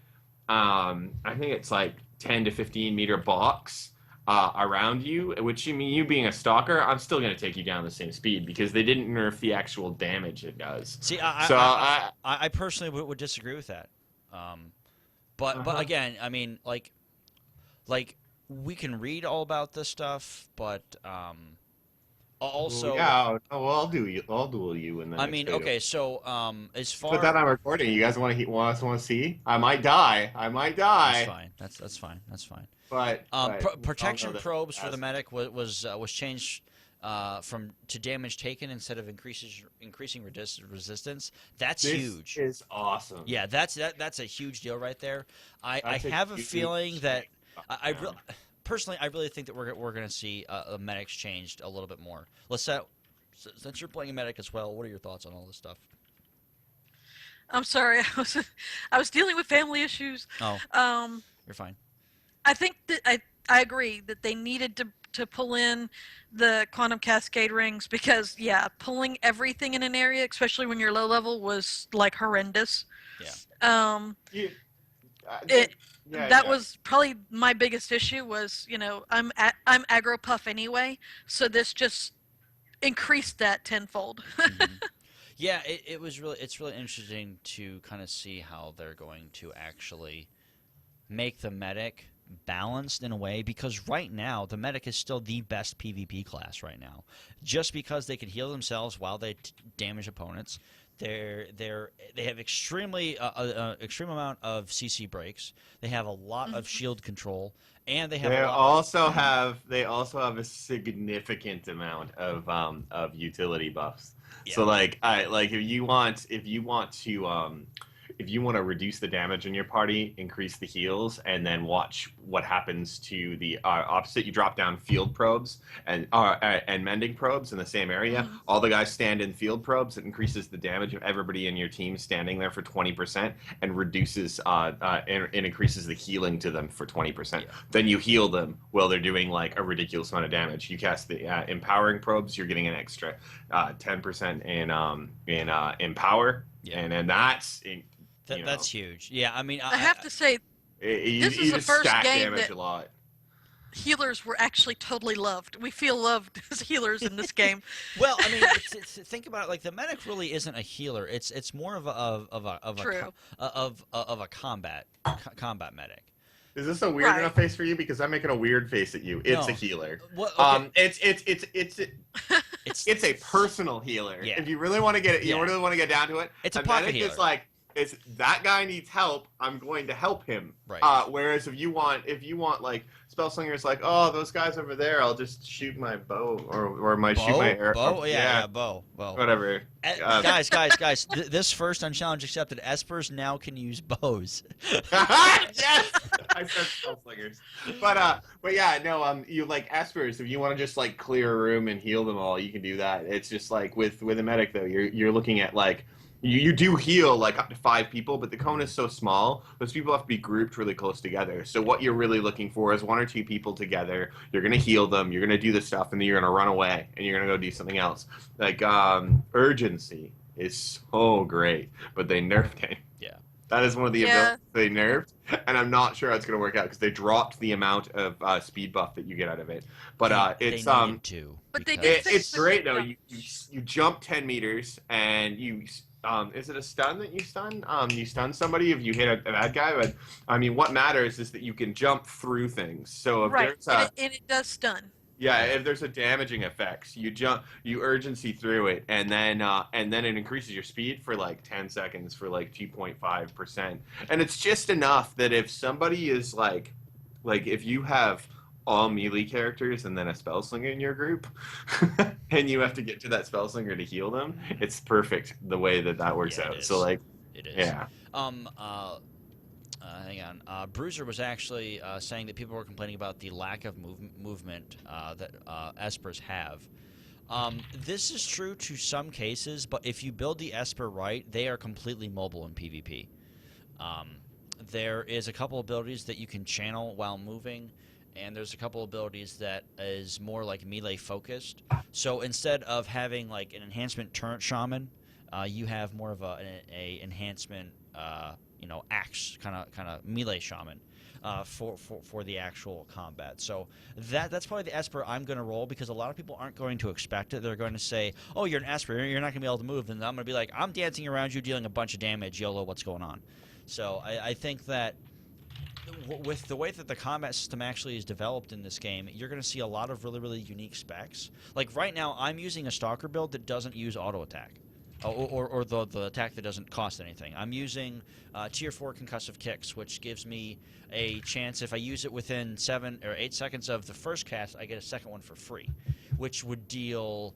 I think it's like 10 to 15 meter box around you, which you being a stalker, I'm still going to take you down the same speed because they didn't nerf the actual damage it does. See, So I personally would disagree with that. But again, I mean, like we can read all about this stuff, but also, I'll duel you in the I next mean, video. okay, so as far Put that on recording. You guys want to see? I might die. that's fine. That's fine. That's fine. But Protection probes for the medic was changed to damage taken instead of increasing resistance. That's huge. This is awesome. Yeah, that's a huge deal right there. I That's a have a huge feeling that I Yeah. personally I really think that we're going to see medics changed a little bit more. Lisette, since you're playing a medic as well, what are your thoughts on all this stuff? I'm sorry, I was dealing with family issues. Oh, Um, you're fine. I think that I agree that they needed to pull in the quantum cascade rings because pulling everything in an area, especially when you're low level, was like horrendous. Yeah. That was probably my biggest issue was, I'm aggro puff anyway, so this just increased that tenfold. Mhm. Yeah, it's really interesting to kind of see how they're going to actually make the medic balanced in a way, because right now the medic is still the best PvP class right now, just because they can heal themselves while they damage opponents. They have extreme amount of CC breaks. They have a lot of shield control, and they have They a lot also have a significant amount of utility buffs. Yeah. So if you want to reduce the damage in your party, increase the heals, and then watch what happens to the opposite. You drop down field probes and mending probes in the same area. Mhm. All the guys stand in field probes. It increases the damage of everybody in your team standing there for 20%, and reduces and increases the healing to them for 20%. Yeah. Then you heal them while they're doing like a ridiculous amount of damage. You cast the empowering probes, you're getting an extra 10% in empower, Yeah. and then that's. That's huge. Yeah, I mean, I have to say, this is the just first stack game damage that a lot. healers were actually totally loved. We feel loved as healers in this game. well, I mean, think about it. Like the medic really isn't a healer. It's more of a combat medic. Is this a weird Right. enough face for you? Because I'm making a weird face at you. It's No. a healer. What? Okay. It's a personal healer. Yeah. If you really want to get it, you Yeah. really want to get down to it. It's a a pocket medic healer. is like, it's that guy needs help. I'm going to help him. Right. Whereas if you want like spell slingers, like, oh, those guys over there, I'll just shoot my bow or shoot my arrow. Bow? Yeah, bow. Whatever. Guys, this first on Challenge Accepted, Espers now can use bows. Yes, I said spell slingers, but yeah, no, you like Espers. If you want to just like clear a room and heal them all, you can do that. It's just like with a medic though, you're looking at like. You do heal like up to 5 people, but the cone is so small, those people have to be grouped really close together. So what you're really looking for is 1 or 2 people together. You're going to heal them, you're going to do the stuff, and then you're going to run away, and you're going to go do something else. Like, urgency is so great, but they nerfed it. Yeah. That is one of the Yeah. abilities they nerfed, and I'm not sure how it's going to work out, because they dropped the amount of speed buff that you get out of it. But it's... They needed to, But they because- did It's fix the great quick though. jump. You jump 10 meters and you is it a stun that you stun? You stun somebody if you hit a bad guy. But I mean, what matters is that you can jump through things. So if Right, there's a and it does stun. Yeah, if there's a damaging effect, you urgency through it, and then it increases your speed for like 10 seconds for like 2.5%, and it's just enough that if somebody is like if you have all melee characters and then a spell slinger in your group, and you have to get to that spell slinger to heal them, it's perfect the way that works Yeah, it out. is. So like, It is. yeah. Hang on. Bruiser was actually saying that people were complaining about the lack of movement that Espers have. This is true to some cases, but if you build the Esper right, they are completely mobile in PvP. There is a couple abilities that you can channel while moving, and there's a couple abilities that is more like melee focused. So instead of having like an enhancement turret shaman, you have more of a enhancement axe kind of melee shaman for the actual combat. So that's probably the Esper I'm going to roll, because a lot of people aren't going to expect it. They're going to say, "Oh, you're an Esper, you're not going to be able to move," and I'm going to be like, "I'm dancing around you, dealing a bunch of damage. YOLO, what's going on?" So I think that with the way that the combat system actually is developed in this game, you're going to see a lot of really, really unique specs. Like right now, I'm using a Stalker build that doesn't use auto attack. Or the attack that doesn't cost anything. I'm using Tier 4 concussive kicks, which gives me a chance, if I use it within 7 or 8 seconds of the first cast, I get a second one for free, which would deal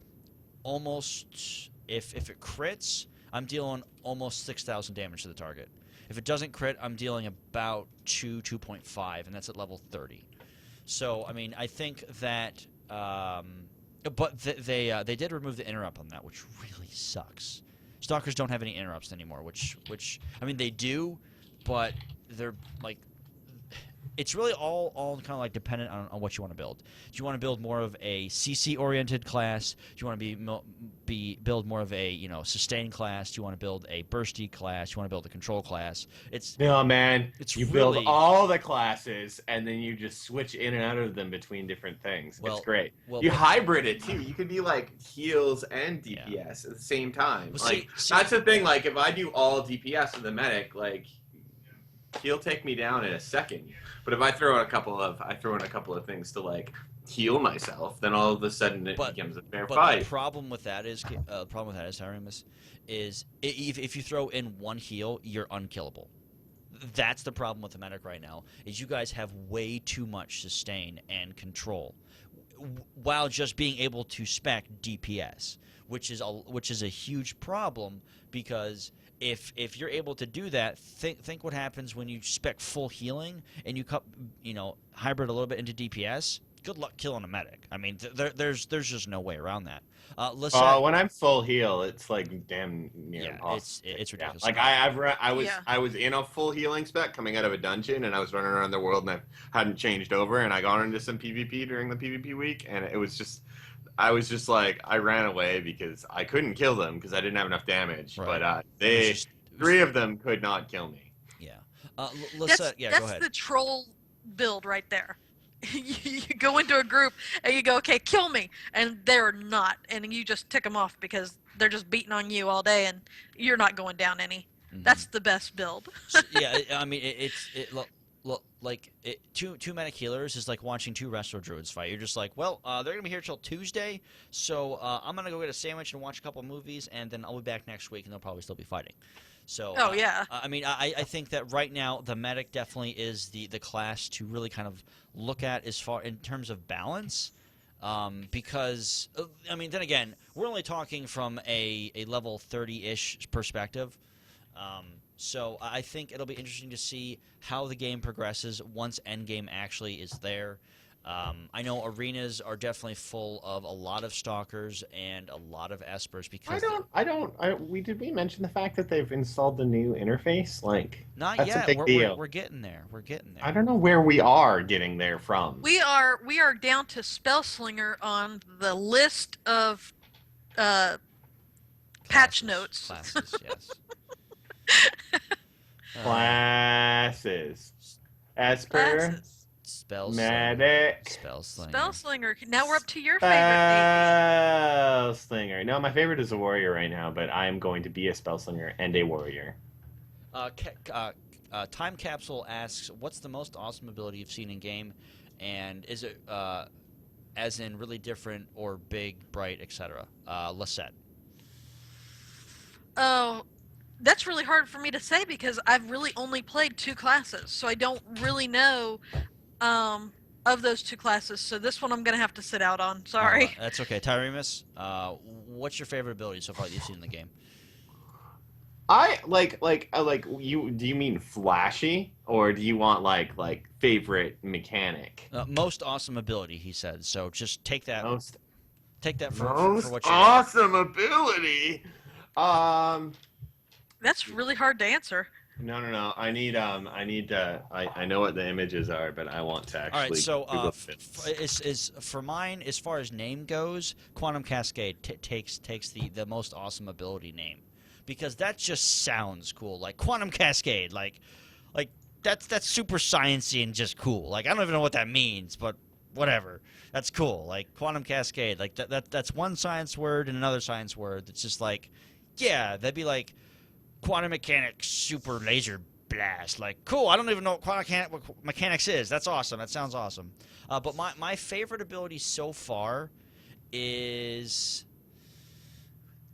almost, if it crits, I'm dealing almost 6,000 damage to the target. If it doesn't crit, I'm dealing about 2.5, and that's at level 30. So, I mean, I think that... but they did remove the interrupt on that, which really sucks. Stalkers don't have any interrupts anymore, which I mean they do, but they're like, it's really all kind of like dependent on what you want to build. Do you want to build more of a CC oriented class? Do you want to build more of a sustain class? Do you want to build a bursty class? Do you want to build a control class? No, man. You really, build all the classes, and then you just switch in and out of them between different things. Well, it's great. well, you hybrid it, too. You could be, like, heals and DPS Yeah. at the same time. Well, like, see- that's the thing. Like, if I do all DPS with the medic, like, he'll take me down in a second. But if I throw in a couple of things to, like, heal myself, then all of a sudden it becomes a fair But fight. the problem with that is, Tyrannus, is if you throw in one heal, you're unkillable. That's the problem with the medic right now, is you guys have way too much sustain and control, while just being able to spec DPS, which is a huge problem, because if you're able to do that, think what happens when you spec full healing and you hybrid a little bit into DPS. Good luck killing a medic. I mean, there's just no way around that. When I'm full heal, it's like damn near impossible. It's ridiculous. Yeah. Like I was in a full healing spec coming out of a dungeon, and I was running around the world, and I hadn't changed over, and I got into some PvP during the PvP week, and it was just. I was just like, I ran away because I couldn't kill them because I didn't have enough damage. Right. But three of them could not kill me. Yeah. Go ahead. That's the troll build right there. You go into a group and you go, okay, kill me, and they're not, and you just tick them off because they're just beating on you all day, and you're not going down any. Mm-hmm. That's the best build. Yeah, I mean, two medic healers is like watching two resto druids fight. You're just like, well, they're gonna be here till Tuesday, so I'm gonna go get a sandwich and watch a couple movies, and then I'll be back next week, and they'll probably still be fighting. So, I mean, I think that right now the medic definitely is the class to really kind of look at as far in terms of balance, because I mean, then again, we're only talking from a level 30-ish perspective. So I think it'll be interesting to see how the game progresses once Endgame actually is there. I know arenas are definitely full of a lot of stalkers and a lot of espers because did we mention the fact that they've installed the new interface? Like, not that's yet. a big deal. We're getting there. We're getting there. I don't know where we are getting there from. We are down to Spellslinger on the list of patch notes. Classes, yes. Classes. Esper. Medic. Spellslinger. Now we're up to your favorite. Spellslinger. No, my favorite is a warrior right now, but I am going to be a Spellslinger and a warrior. Time Capsule asks, what's the most awesome ability you've seen in game, and is it as in really different or big, bright, etc. Lisette. Oh, that's really hard for me to say because I've really only played 2 classes, so I don't really know of those 2 classes. So this one I'm gonna have to sit out on. Sorry. That's okay. Tyremus, what's your favorite ability so far that you've seen in the game? I like you. Do you mean flashy, or do you want like favorite mechanic? Most awesome ability, he said. So just take that. Most Take that for most what you got. awesome ability. That's really hard to answer. No. I need I know what the images are, but I want to actually. All right, so Google this. is for mine as far as name goes, Quantum Cascade takes the most awesome ability name, because that just sounds cool. Like Quantum Cascade, like that's super sciencey and just cool. Like I don't even know what that means, but whatever. That's cool. Like Quantum Cascade, like that's one science word and another science word. That's just like, yeah, that'd be like quantum mechanics super laser blast. Like, cool. I don't even know what quantum mechanics is. That's awesome. That sounds awesome. But my favorite ability so far is...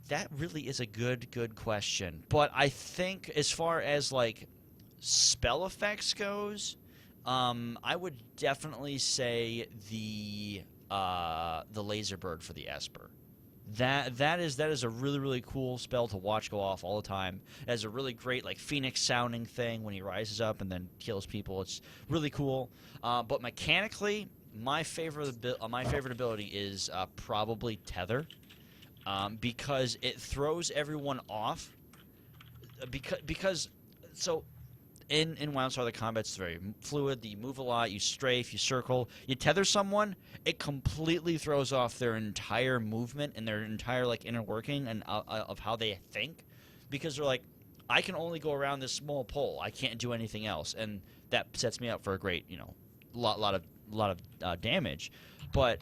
That really is a good question. But I think as far as, like, spell effects goes, I would definitely say the laser bird for the Esper. That is a really cool spell to watch go off all the time. It has a really great like phoenix sounding thing when he rises up and then kills people. It's really cool. But mechanically, my favorite ability is probably Tether, because it throws everyone off. Because so. In WildStar, the combat's very fluid. You move a lot, you strafe, you circle. You tether someone, it completely throws off their entire movement and their entire like inner working and of how they think, because they're like, I can only go around this small pole. I can't do anything else, and that sets me up for a great, lot of damage. But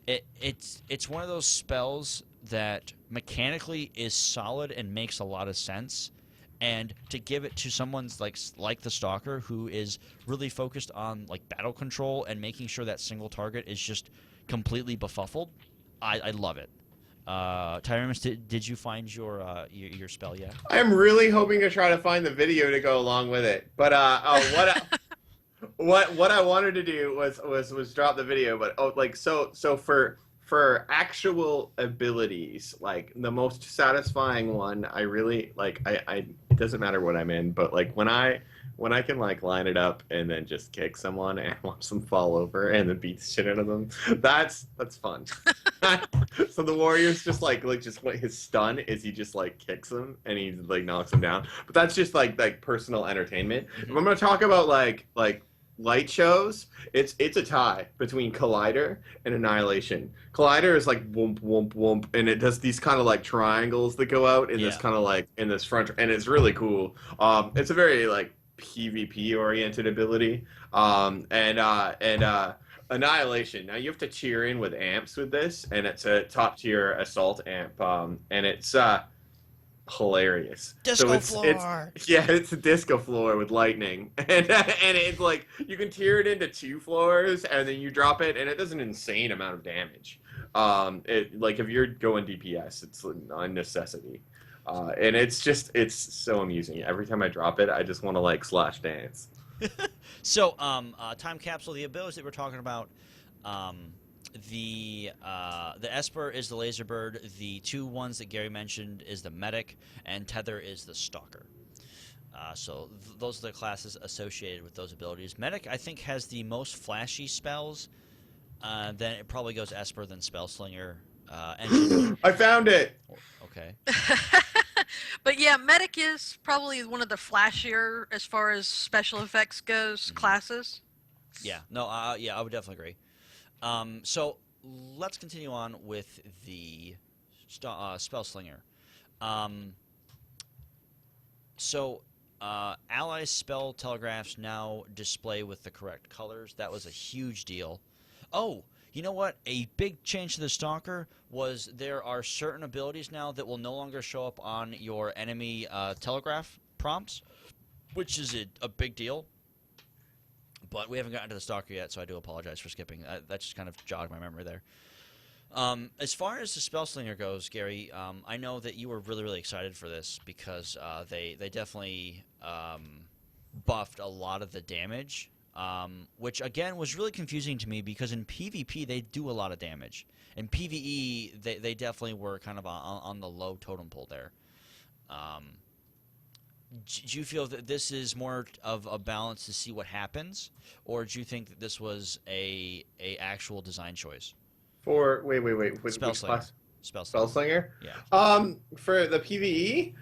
it's one of those spells that mechanically is solid and makes a lot of sense. And to give it to someone's like the Stalker, who is really focused on like battle control and making sure that single target is just completely befuffled, I love it. Tyremus, did you find your spell yet? I'm really hoping to try to find the video to go along with it. But what I wanted to do was drop the video. But so for actual abilities, like the most satisfying one, I really like. It doesn't matter what I'm in, but like when I can like line it up and then just kick someone and watch them fall over and then beat the shit out of them, that's fun. So the Warrior's just just what his stun is, he just like kicks them and he like knocks them down. But that's just like personal entertainment. If I'm gonna talk about like light shows, it's a tie between Collider and Annihilation. Collider is like whoomp whoomp whoomp, and it does these kind of like triangles that go out in this kind of like in this front, and it's really cool. It's a very like PvP oriented ability. Annihilation. Now you have to cheer in with amps with this, and it's a top tier assault amp, and it's hilarious. Disco floor. It's a disco floor with lightning, and it's like you can tear it into 2 floors, and then you drop it, and it does an insane amount of damage. It like if you're going DPS, it's a necessity, and it's so amusing. Every time I drop it, I just want to like slash dance. So, time capsule. The abilities that we're talking about. The Esper is the Laser Bird. The 2 ones that Gary mentioned is the Medic, and Tether is the Stalker. So those are the classes associated with those abilities. Medic, I think, has the most flashy spells. Then it probably goes Esper, then Spellslinger. I found it! Okay. But yeah, Medic is probably one of the flashier, as far as special effects goes, classes. Yeah. No, I would definitely agree. So let's continue on with the Spellslinger. Allies spell telegraphs now display with the correct colors. That was a huge deal. Oh, you know what? A big change to the Stalker was there are certain abilities now that will no longer show up on your enemy telegraph prompts, which is a big deal. But we haven't gotten to the Stalker yet, so I do apologize for skipping. That just kind of jogged my memory there. As far as the Spellslinger goes, Gary, I know that you were really, really excited for this because they definitely buffed a lot of the damage, which, again, was really confusing to me because in PvP they do a lot of damage. In PvE, they definitely were kind of on the low totem pole there. Do you feel that this is more of a balance to see what happens, or do you think that this was a actual design choice? For wait, which Spellslinger. class? Spellslinger. Spellslinger. Yeah. For the PVE,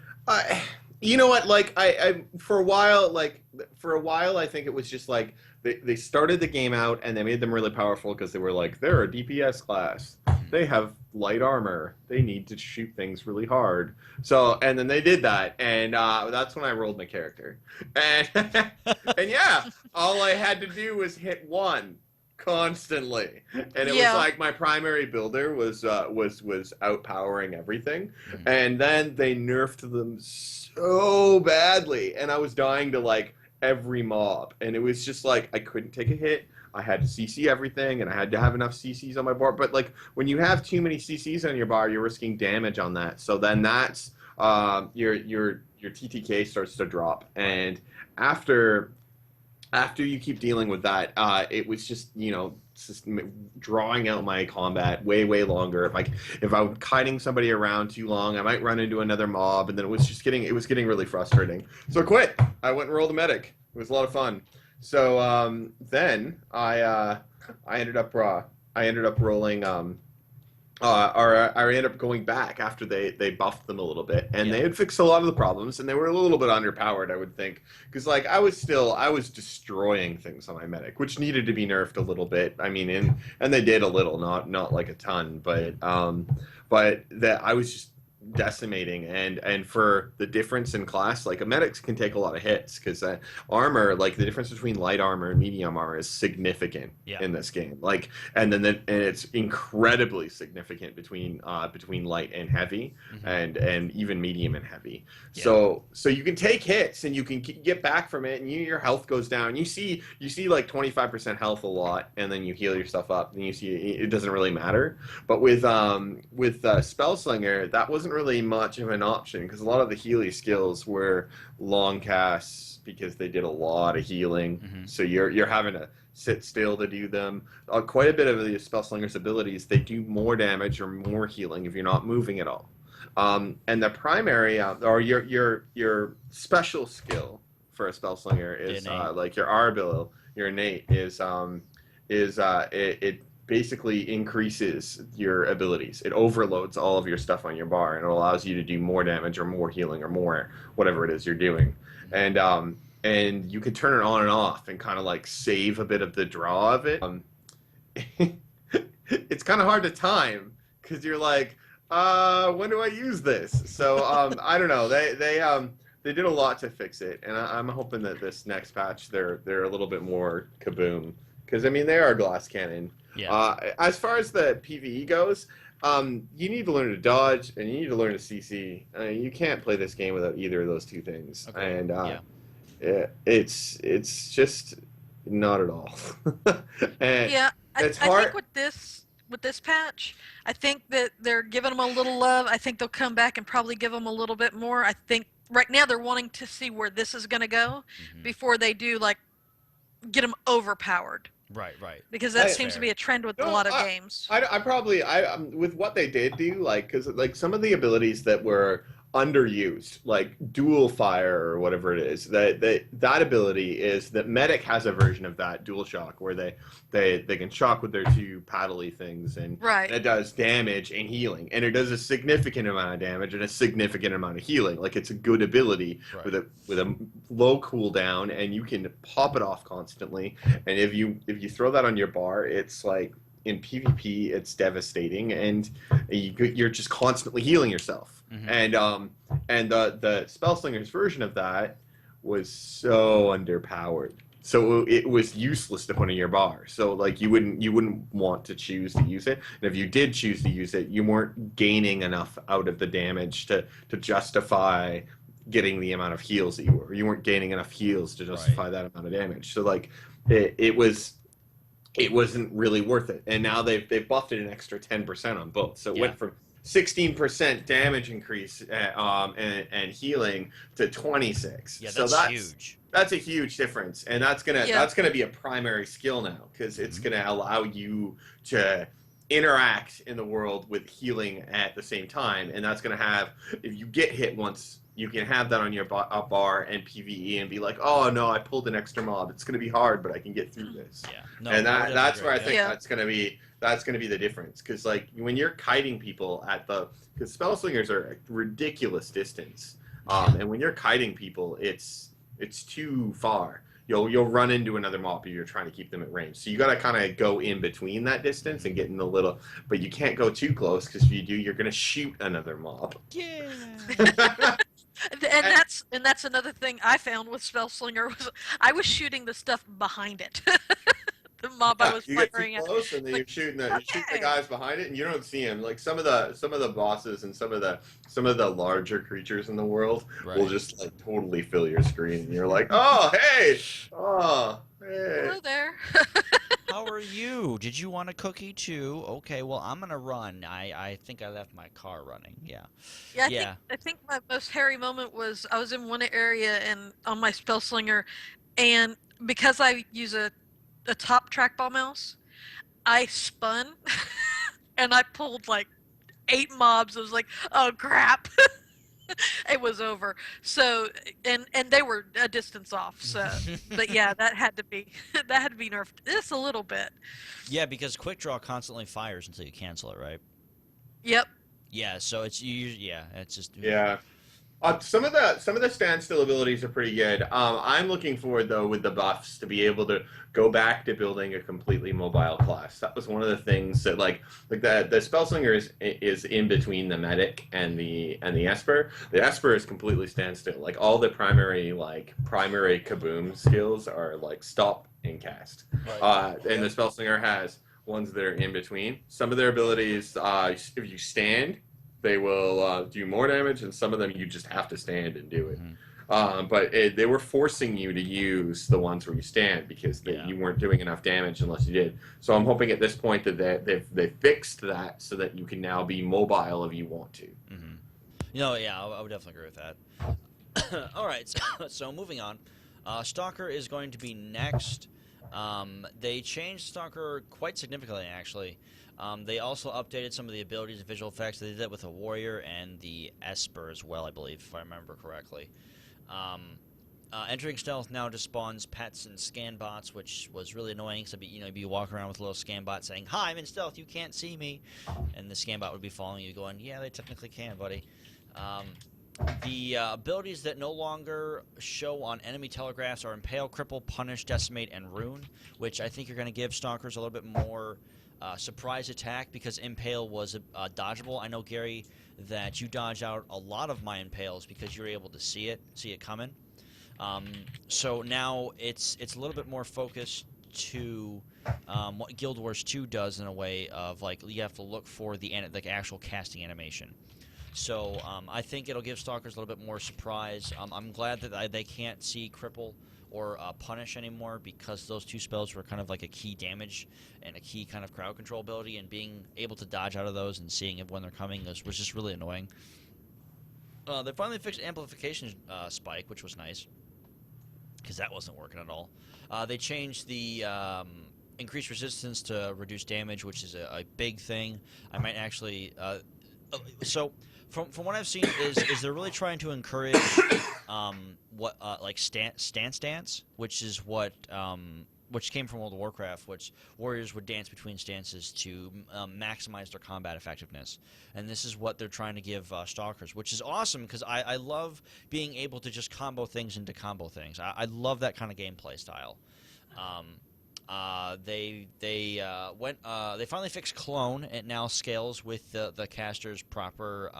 you know what? Like for a while, I think it was just like they started the game out and they made them really powerful because they were like, they're a DPS class. They have light armor. They need to shoot things really hard. So, and then they did that, and that's when I rolled my character. And and yeah, all I had to do was hit one constantly, and it was like my primary builder was outpowering everything. And then they nerfed them so badly, and I was dying to like every mob, and it was just like I couldn't take a hit. I had to CC everything, and I had to have enough CCs on my bar. But like when you have too many CCs on your bar, you're risking damage on that. So then that's your TTK starts to drop, and after you keep dealing with that, it was just just drawing out my combat way longer. If I'm kiting somebody around too long, I might run into another mob, and then it was getting really frustrating. So I quit. I went and rolled a medic. It was a lot of fun. So then I ended up rolling I ended up going back after they buffed them a little bit, and they had fixed a lot of the problems, and they were a little bit underpowered, I would think, because like I was destroying things on my medic, which needed to be nerfed a little bit. I mean, and they did a little, not like a ton, but that I was just decimating, and for the difference in class, like a medics can take a lot of hits because armor, like the difference between light armor and medium armor is significant in this game, like and it's incredibly significant between light and heavy, and even medium and heavy. So you can take hits and you can get back from it, and your health goes down. You see like 25% health a lot, and then you heal yourself up, and you see it doesn't really matter. But with Spellslinger, that wasn't really much of an option because a lot of the Healy skills were long casts because they did a lot of healing. So you're having to sit still to do them. Quite a bit of the Spellslinger's abilities, they do more damage or more healing if you're not moving at all. And the primary or your special skill for a Spellslinger is like your Arbil, your innate it basically increases your abilities. It overloads all of your stuff on your bar, and it allows you to do more damage or more healing or more whatever it is you're doing. And you can turn it on and off and kind of like save a bit of the draw of it. It's kind of hard to time because you're like, when do I use this? So I don't know. They did a lot to fix it, and I'm hoping that this next patch they're a little bit more kaboom, because I mean they are glass cannon. As far as the PvE goes, you need to learn to dodge and you need to learn to CC. You can't play this game without either of those two things. Okay. And it's just not at all. And it's hard. I think with this patch, I think that they're giving them a little love. I think they'll come back and probably give them a little bit more. I think right now they're wanting to see where this is going to go before they do like get them overpowered. Right. Because that seems to be a trend with a lot of games. I probably with what they did do, like, because like some of the abilities that were underused, like dual fire or whatever it is, that ability is that medic has a version of that, dual shock, where they can shock with their two paddly things, and it does damage and healing, and it does a significant amount of damage and a significant amount of healing. Like it's a good ability with a low cooldown, and you can pop it off constantly. And if you throw that on your bar, it's like in PvP, it's devastating, and you're just constantly healing yourself. And the Spellslinger's version of that was so underpowered, so it was useless to put in your bar. So like you wouldn't want to choose to use it, and if you did choose to use it, you weren't gaining enough out of the damage to justify getting the amount of heals that you were. You weren't gaining enough heals to justify that amount of damage. So like it wasn't really worth it. And now they've buffed it an extra 10% on both. So it Yeah. went from 16% damage increase and healing to 26. Yeah, so that's huge. That's a huge difference, and that's Yeah. gonna be a primary skill now because it's Mhm. gonna allow you to interact in the world with healing at the same time, and that's gonna have, if you get hit once, you can have that on your bar and PVE and be like, oh no, I pulled an extra mob. It's gonna be hard, but I can get through this. Yeah. No, And I would that's definitely where I agree, think Yeah. that's gonna be the difference, because like when you're kiting people because spell slingers are a ridiculous distance, and when you're kiting people, it's too far. You'll run into another mob if you're trying to keep them at range. So you got to kind of go in between that distance and get in the little, but you can't go too close because if you do, you're gonna shoot another mob. Yeah. And that's another thing I found with Spellslinger was I was shooting the stuff behind it. The mob I was you get too firing at. close, and then Like, you're shooting the okay. guys behind it, and you don't see them. Like some of the bosses and some of the larger creatures in the world Right. will just like totally fill your screen, and you're like, oh hey, oh hey. Hello there. How are you? Did you want a cookie too? Okay, well I'm gonna run. I think I left my car running. Yeah. Yeah, Yeah. I think my most hairy moment was I was in one area and on my Spellslinger, and because I use a top trackball mouse, I spun and I pulled like 8 mobs. I was like, oh crap. It was over. So and they were a distance off. So but yeah, that had to be nerfed just a little bit. Yeah, because quick draw constantly fires until you cancel it, right? Yep. Yeah, so it's it's just Yeah. Some of the standstill abilities are pretty good. I'm looking forward though with the buffs to be able to go back to building a completely mobile class. That was one of the things that like the Spellslinger is in between the medic and the Esper. The Esper is completely standstill. Like all the primary kaboom skills are like stop and cast. And the Spellslinger has ones that are in between. Some of their abilities, if you stand, they will do more damage, and some of them you just have to stand and do it. But they were forcing you to use the ones where you stand because you weren't doing enough damage unless you did. So I'm hoping at this point that they've fixed that so that you can now be mobile if you want to. Mm-hmm. Yeah, I would definitely agree with that. All right, so moving on. Stalker is going to be next. They changed Stalker quite significantly, actually. They also updated some of the abilities and visual effects. They did that with the Warrior and the Esper as well, I believe, if I remember correctly. Entering stealth now just spawns pets and scan bots, which was really annoying. So you'd be walking around with a little scan bot saying, "Hi, I'm in stealth. You can't see me," and the scan bot would be following you, going, "Yeah, they technically can, buddy." The abilities that no longer show on enemy telegraphs are Impale, Cripple, Punish, Decimate, and Rune, which I think you're going to give Stalkers a little bit more surprise attack because Impale was dodgeable. I know, Gary, that you dodge out a lot of my Impales because you're able to see it coming. So now it's a little bit more focused to what Guild Wars 2 does in a way of like you have to look for the actual casting animation. So I think it'll give Stalkers a little bit more surprise. I'm glad that they can't see Cripple or Punish anymore because those two spells were kind of like a key damage and a key kind of crowd control ability, and being able to dodge out of those and seeing it when they're coming was just really annoying. They finally fixed Amplification Spike, which was nice because that wasn't working at all. They changed the increased resistance to reduce damage, which is a big thing. I might actually... so... From what I've seen is they're really trying to encourage stance dance, which is which came from World of Warcraft, which warriors would dance between stances to maximize their combat effectiveness, and this is what they're trying to give Stalkers, which is awesome because I love being able to just combo things into combo things. I love that kind of gameplay style. They finally fixed Clone. It now scales with the caster's proper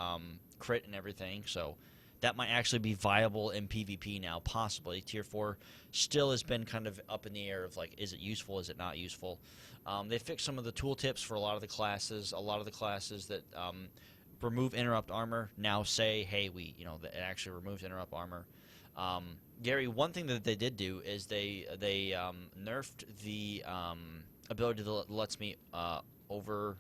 crit and everything, so that might actually be viable in PvP now, possibly. Tier 4 still has been kind of up in the air of like, is it useful, is it not useful? They fixed some of the tooltips for a lot of the classes. A lot of the classes that remove interrupt armor now say, hey, it actually removes interrupt armor. Gary, one thing that they did do is they nerfed the ability that lets me overload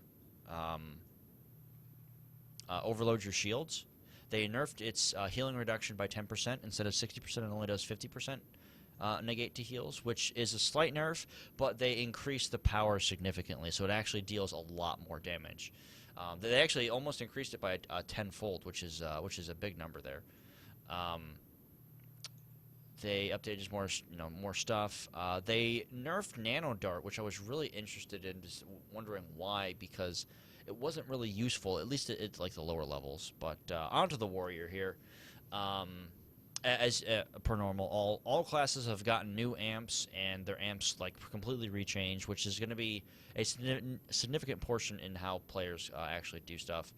your shields. They nerfed its healing reduction by 10% instead of 60%. It only does 50% negate to heals, which is a slight nerf, but they increased the power significantly, so it actually deals a lot more damage. They actually almost increased it by a tenfold, which is a big number there. They updated just more stuff. They nerfed Nano Dart, which I was really interested in, just wondering why, because it wasn't really useful, at least at like the lower levels. But onto the Warrior here. As per normal, all classes have gotten new amps, and their amps like completely rechanged, which is going to be a significant portion in how players actually do stuff.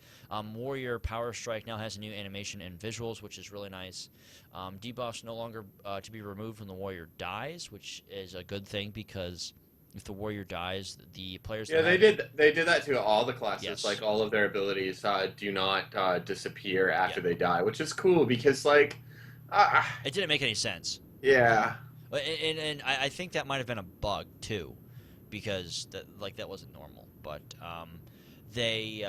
Warrior Power Strike now has a new animation and visuals, which is really nice. Debuffs no longer to be removed when the Warrior dies, which is a good thing, because if the Warrior dies, the players... Yeah, they did that to all the classes. Yes. Like, all of their abilities do not disappear after they die, which is cool, because, like... it didn't make any sense. Yeah. And I think that might have been a bug, too, because that wasn't normal. But they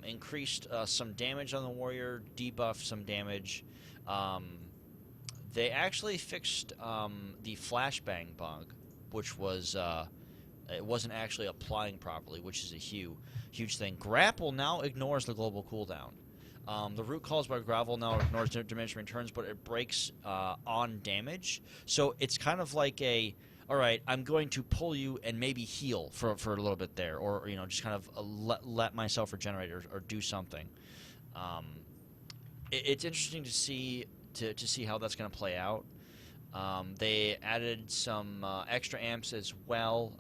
increased some damage on the Warrior, debuffed some damage. They actually fixed the flashbang bug, which was it wasn't actually applying properly, which is a huge thing. Grapple now ignores the global cooldown. The root calls by Gravel now ignores diminishing returns, but it breaks on damage. So it's kind of like all right, I'm going to pull you and maybe heal for a little bit there, or just kind of let myself regenerate or do something. It's interesting to see how that's going to play out. They added some extra amps as well.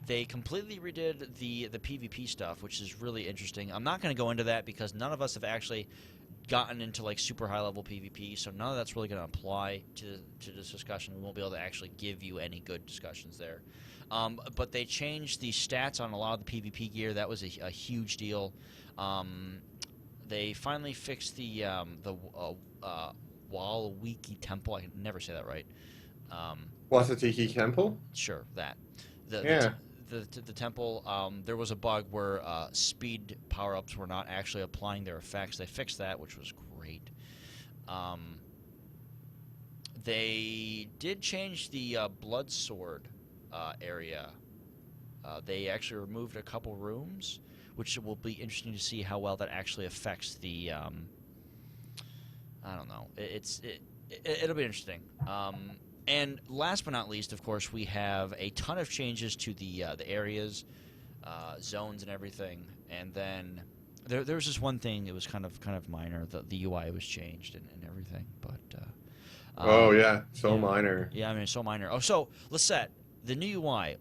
They completely redid the PvP stuff, which is really interesting. I'm not going to go into that because none of us have actually gotten into like super high level PvP, so none of that's really going to apply to this discussion. We won't be able to actually give you any good discussions there. But they changed the stats on a lot of the PvP gear. That was a huge deal. They finally fixed the Waluigi Temple. I can never say that right. Wasatiki Temple? Sure, that. The temple, there was a bug where speed power-ups were not actually applying their effects. They fixed that, which was great. They did change the blood sword area. They actually removed a couple rooms, which will be interesting to see how well that actually affects the... I don't know. It'll be interesting. And last but not least, of course, we have a ton of changes to the areas, zones, and everything. And then there was this one thing. It was kind of minor. The UI was changed and everything. But minor. Yeah, I mean, so minor. Oh, so Lisette, the new UI.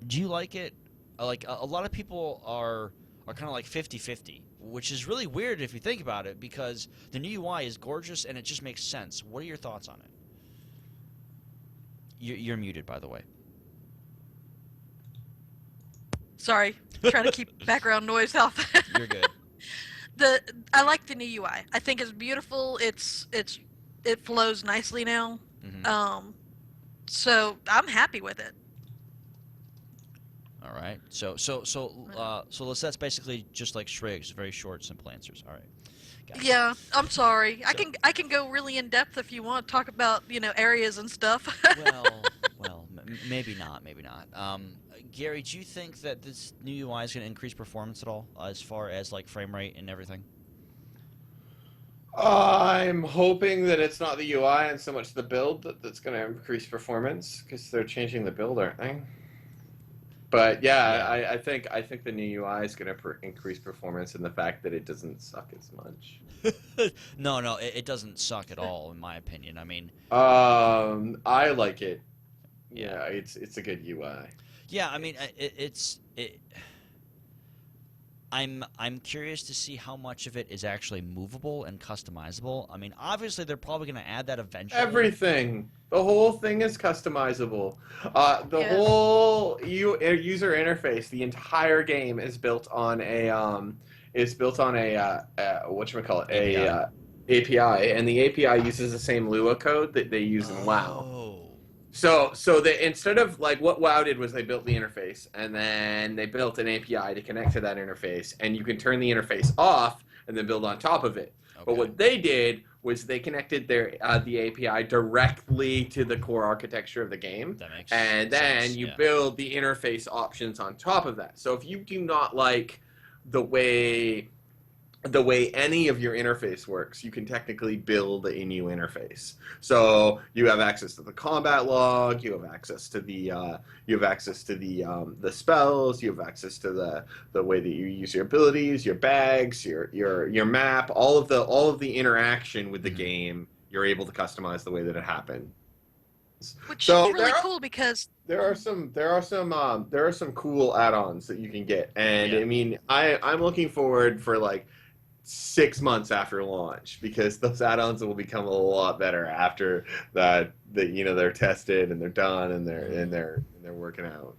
Do you like it? Like a lot of people are kind of like 50-50, which is really weird if you think about it, because the new UI is gorgeous and it just makes sense. What are your thoughts on it? You're muted, by the way. Sorry, trying to keep background noise off. You're good. I like the new UI. I think it's beautiful. It flows nicely now. Mm-hmm. So I'm happy with it. All right. So Lisette's basically just like Shriggs, very short, simple answers. All right. Gotcha. Yeah, I'm sorry. I can go really in depth if you want to talk about areas and stuff. well, maybe not. Gary, do you think that this new UI is going to increase performance at all, as far as like frame rate and everything? I'm hoping that it's not the UI and so much the build that's going to increase performance, because they're changing the build, aren't they? But yeah. I think the new UI is going to increase performance, and the fact that it doesn't suck as much. No, it doesn't suck at all, in my opinion. I mean, I like it. Yeah, it's a good UI. Yeah, I mean, I'm curious to see how much of it is actually movable and customizable. I mean, obviously they're probably going to add that eventually. Everything. The whole thing is customizable. The whole user interface, the entire game is built on a whatchamacallit, API, and the API uses the same Lua code that they use in WoW. Oh. So they, instead of like what WoW did was they built the interface and then they built an API to connect to that interface, and you can turn the interface off and then build on top of it. But Okay. what they did was they connected their the API directly to the core architecture of the game, That makes and then sense, you yeah. build the interface options on top of that. So if you do not like the way any of your interface works, you can technically build a new interface. So you have access to the combat log, you have access to the the spells, you have access to the way that you use your abilities, your bags, your map, all of the interaction with the Mhm. game. You're able to customize the way that it happened. Which So is really there are- cool because there are some cool add-ons that you can get, and Yeah. I mean I'm looking forward for like 6 months after launch, because those add-ons will become a lot better after that they're tested and they're done and they're working out.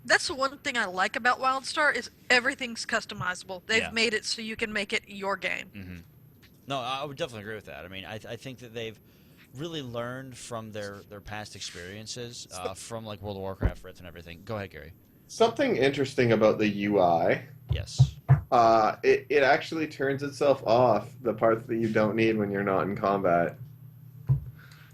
that's the one thing I like about WildStar is everything's customizable. They've Yeah. made it so you can make it your game. Mm-hmm. No, I would definitely agree with that. I mean, I think that they've really learned from their past experiences, from like World of Warcraft, Wrath, and everything. Go ahead, Gary. Something interesting about the UI, Yes. it actually turns itself off the parts that you don't need when you're not in combat.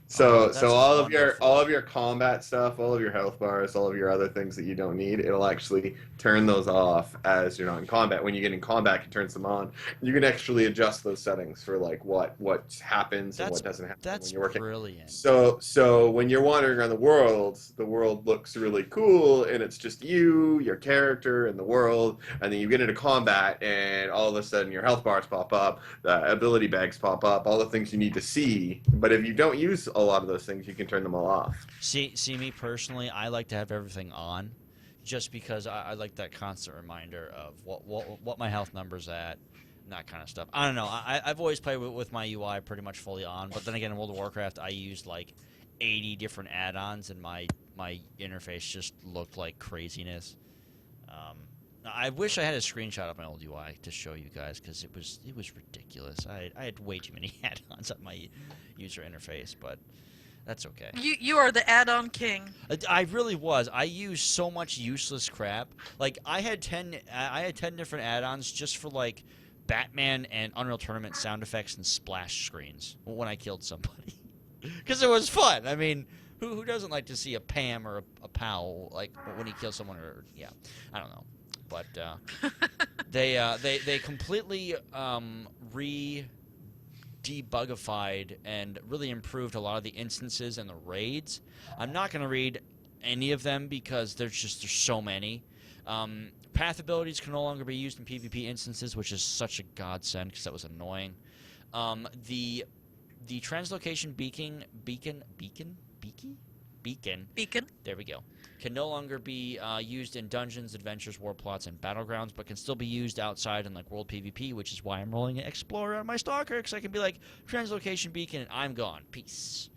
So that's all wonderful. of your combat stuff, all of your health bars, all of your other things that you don't need, it'll actually turn those off as you're not in combat. When you get in combat, it turns them on. You can actually adjust those settings for like what happens and That's what doesn't happen that's when you're working. brilliant. So when you're wandering around the world looks really cool, and it's just you, your character, and the world. And then you get into combat, and all of a sudden your health bars pop up, the ability bags pop up, all the things you need to see. But if you don't use a lot of those things, you can turn them all off. See, me personally, I like to have everything on, just because I like that constant reminder of what my health number's at, and that kind of stuff. I don't know. I've always played with my UI pretty much fully on, but then again, in World of Warcraft, I used like 80 different add-ons, and my interface just looked like craziness. I wish I had a screenshot of my old UI to show you guys, because it was ridiculous. I had way too many add-ons on my user interface, but that's okay. You are the add-on king. I really was. I used so much useless crap. Like I had 10 different add-ons just for like Batman and Unreal Tournament sound effects and splash screens when I killed somebody. Because it was fun. I mean, who doesn't like to see a Pam or a Pow like when he kills someone? Or yeah, I don't know. But they completely debugified and really improved a lot of the instances and the raids. I'm not going to read any of them because there's so many. Path abilities can no longer be used in PvP instances, which is such a godsend because that was annoying. The translocation beacon. There we go. Can no longer be used in dungeons, adventures, war plots, and battlegrounds, but can still be used outside in like world PvP, which is why I'm rolling an Explorer on my Stalker, because I can be like, translocation beacon, and I'm gone. Peace.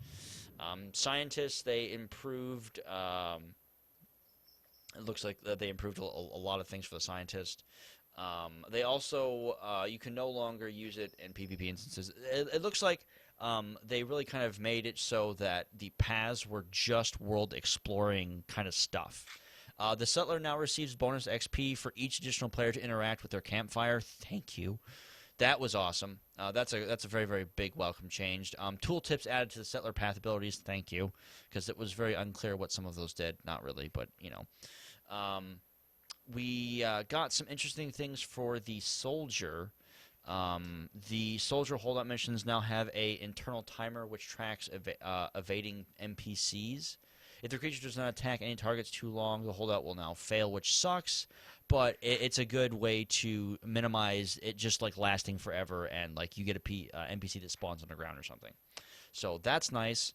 Scientists, they improved. It looks like they improved a lot of things for the scientist. They also, you can no longer use it in PvP instances. It looks like they really kind of made it so that the paths were just world exploring kind of stuff. The settler now receives bonus XP for each additional player to interact with their campfire. Thank you. That was awesome. That's a very, very big welcome change. Tooltips added to the settler path abilities. Thank you, because it was very unclear what some of those did. Not really, but you know. We got some interesting things for the soldier. The soldier holdout missions now have a internal timer which tracks evading NPCs. If the creature does not attack any targets too long, the holdout will now fail, which sucks. But it's a good way to minimize it just like lasting forever, and like you get a NPC that spawns on the ground or something. So that's nice.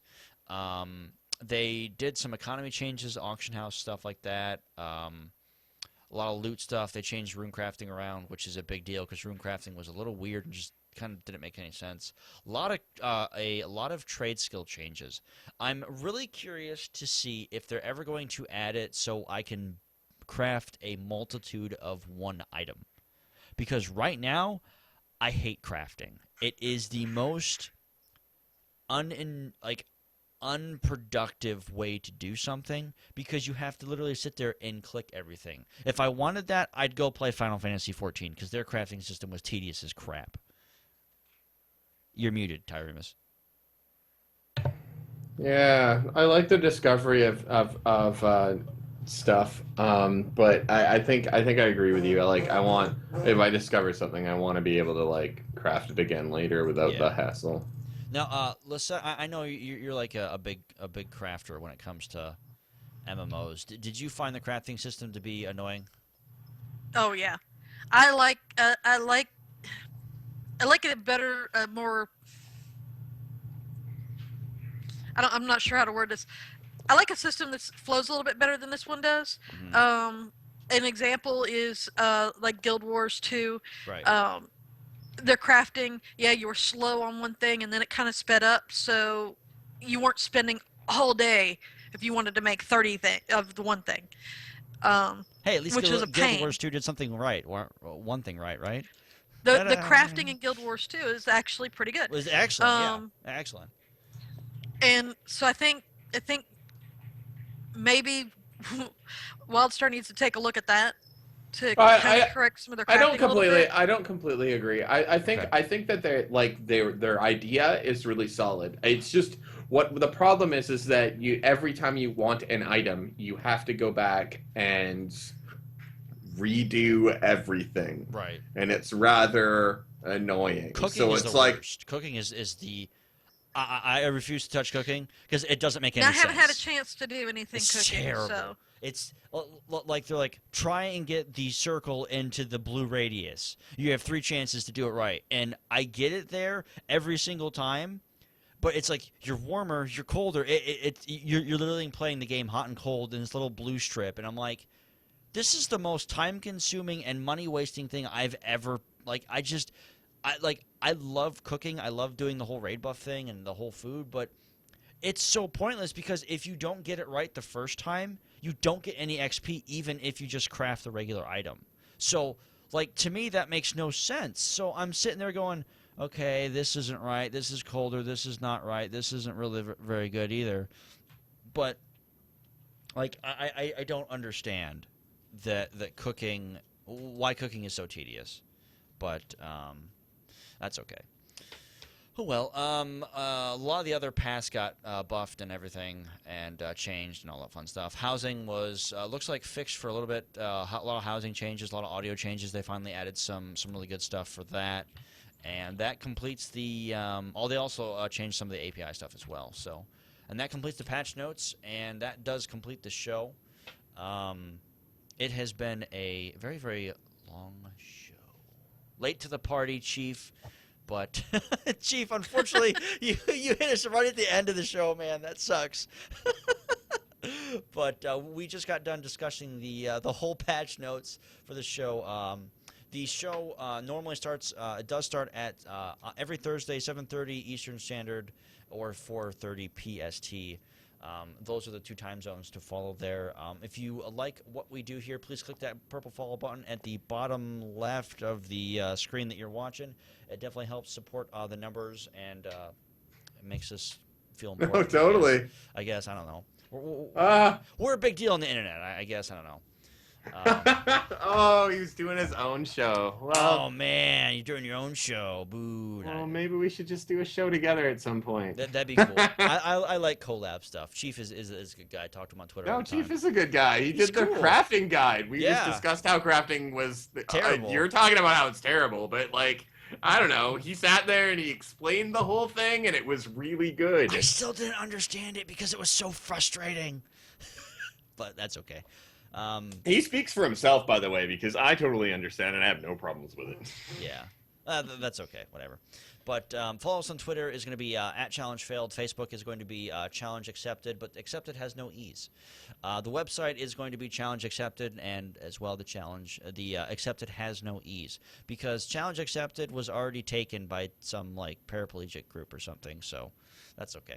They did some economy changes, auction house stuff like that. A lot of loot stuff. They changed rune crafting around, which is a big deal because rune crafting was a little weird and just kind of didn't make any sense. A lot of trade skill changes. I'm really curious to see if they're ever going to add it so I can craft a multitude of one item. Because right now, I hate crafting. It is the most unproductive way to do something because you have to literally sit there and click everything. If I wanted that, I'd go play Final Fantasy XIV because their crafting system was tedious as crap. You're muted, Tyremus. Yeah, I like the discovery of stuff, but I think I agree with you. I want, if I discover something, I want to be able to like craft it again later without the hassle. Now, Lisa, I know you're like a big crafter when it comes to MMOs. Did you find the crafting system to be annoying? Oh yeah, I like it better, more. I'm not sure how to word this. I like a system that flows a little bit better than this one does. Mm-hmm. An example is like Guild Wars 2. Right. Their crafting, you were slow on one thing and then it kind of sped up, so you weren't spending a whole day if you wanted to make 30 of the one thing. Hey, at least which is a pain. Guild Wars 2 did something right, or one thing right? The crafting in Guild Wars 2 is actually pretty good. It was excellent, yeah. Excellent. And so I think maybe WildStar needs to take a look at that to kind of correct some of their crafting. I don't completely agree. I think that their idea is really solid. It's just what the problem is that you every time you want an item, you have to go back and redo everything. Right. And it's rather annoying. Cooking is the worst. Cooking is the I refuse to touch cooking because it doesn't make any sense. I haven't had a chance to do anything cooking. Terrible. So. It's like they're like, try and get the circle into the blue radius. You have 3 chances to do it right. And I get it there every single time, but it's like you're warmer, you're colder. You're literally playing the game hot and cold in this little blue strip. And I'm like, this is the most time-consuming and money-wasting thing I've ever... I love cooking. I love doing the whole raid buff thing and the whole food, but it's so pointless because if you don't get it right the first time, you don't get any XP even if you just craft the regular item. So, to me, that makes no sense. So I'm sitting there going, okay, this isn't right. This is colder. This is not right. This isn't really very good either. But, I don't understand that cooking, why cooking is so tedious. But, that's okay. Oh, well, a lot of the other paths got buffed and everything and changed and all that fun stuff. Housing was, looks like fixed for a little bit. A lot of housing changes, a lot of audio changes. They finally added some really good stuff for that. And that completes the, they also changed some of the API stuff as well. So, and that completes the patch notes, and that does complete the show. It has been a very, very long show. Late to the party, Chief. But, Chief, unfortunately, you hit us right at the end of the show, man. That sucks. But we just got done discussing the whole patch notes for the show. The show normally starts, it does start at every Thursday, 7:30 Eastern Standard or 4:30 PST. Those are the 2 time zones to follow there. If you like what we do here, please click that purple follow button at the bottom left of the screen that you're watching. It definitely helps support the numbers and it makes us feel important. Oh, totally. I guess. I don't know. We're a big deal on the internet. I guess. I don't know. Oh, he was doing his own show. Well, oh man, you're doing your own show. Boo. Well, maybe we should just do a show together at some point. That'd be cool. I like collab stuff. Chief is a good guy. I talked to him on Twitter. No, Chief is a good guy. He's did the crafting guide. We just discussed how crafting was terrible. You're talking about how it's terrible, but I don't know. He sat there and he explained the whole thing, and it was really good. I still didn't understand it because it was so frustrating. But that's okay. He speaks for himself, by the way, because I totally understand and I have no problems with it. Yeah, that's okay. Whatever. But follow us on Twitter is going to be at Challenge Failed. Facebook is going to be Challenge Accepted, but Accepted has no E's. The website is going to be Challenge Accepted, and as well the Accepted has no E's because Challenge Accepted was already taken by some paraplegic group or something. So that's okay.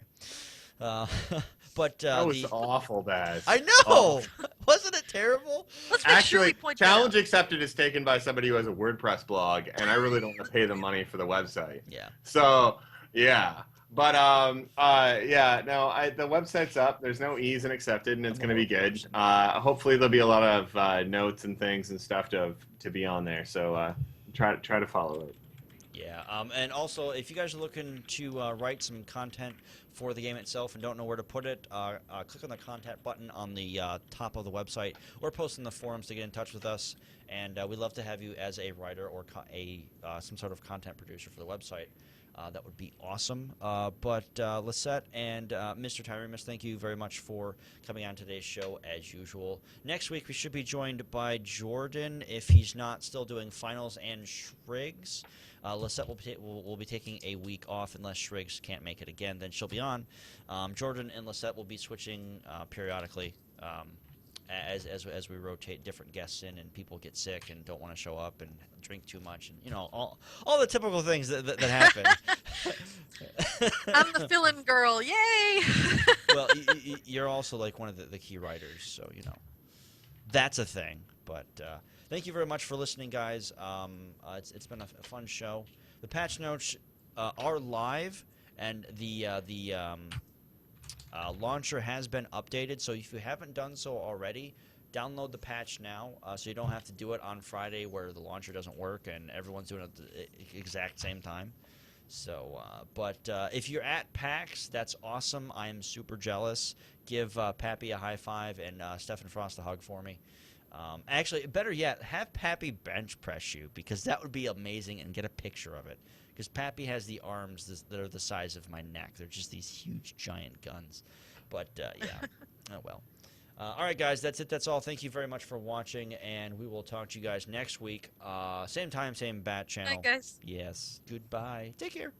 But that was awful bad. I know, wasn't it terrible? Let's make sure we Actually, point that challenge out. accepted is taken by somebody who has a WordPress blog, and I really don't want to pay them money for the website. Yeah. So yeah, but yeah, no, the website's up. There's no E's in accepted, and it's going to be good. Hopefully, there'll be a lot of notes and things and stuff to be on there. So try to follow it. Yeah, and also, if you guys are looking to write some content for the game itself and don't know where to put it, click on the contact button on the top of the website or post in the forums to get in touch with us. And we'd love to have you as a writer or some sort of content producer for the website. That would be awesome. But Lisette and Mr. Tyremus, thank you very much for coming on today's show as usual. Next week we should be joined by Jordan if he's not still doing finals and Shriggs. Lisette will be taking a week off unless Shriggs can't make it again. Then she'll be on. Jordan and Lisette will be switching periodically as we rotate different guests in and people get sick and don't want to show up and drink too much and all the typical things that happen. I'm the fill-in girl. Yay! Well, you're also like one of the key writers, so that's a thing. But thank you very much for listening, guys. It's been a fun show. The patch notes are live, and the launcher has been updated. So if you haven't done so already, download the patch now, so you don't have to do it on Friday where the launcher doesn't work and everyone's doing it at the exact same time. So, but if you're at PAX, that's awesome. I am super jealous. Give Pappy a high five and Stephen Frost a hug for me. Actually, better yet, have Pappy bench press you, because that would be amazing, and get a picture of it. Because Pappy has the arms that are the size of my neck. They're just these huge, giant guns. But, yeah. Oh, well. All right, guys, that's it. That's all. Thank you very much for watching, and we will talk to you guys next week. Same time, same bat channel. Night, guys. Yes. Goodbye. Take care.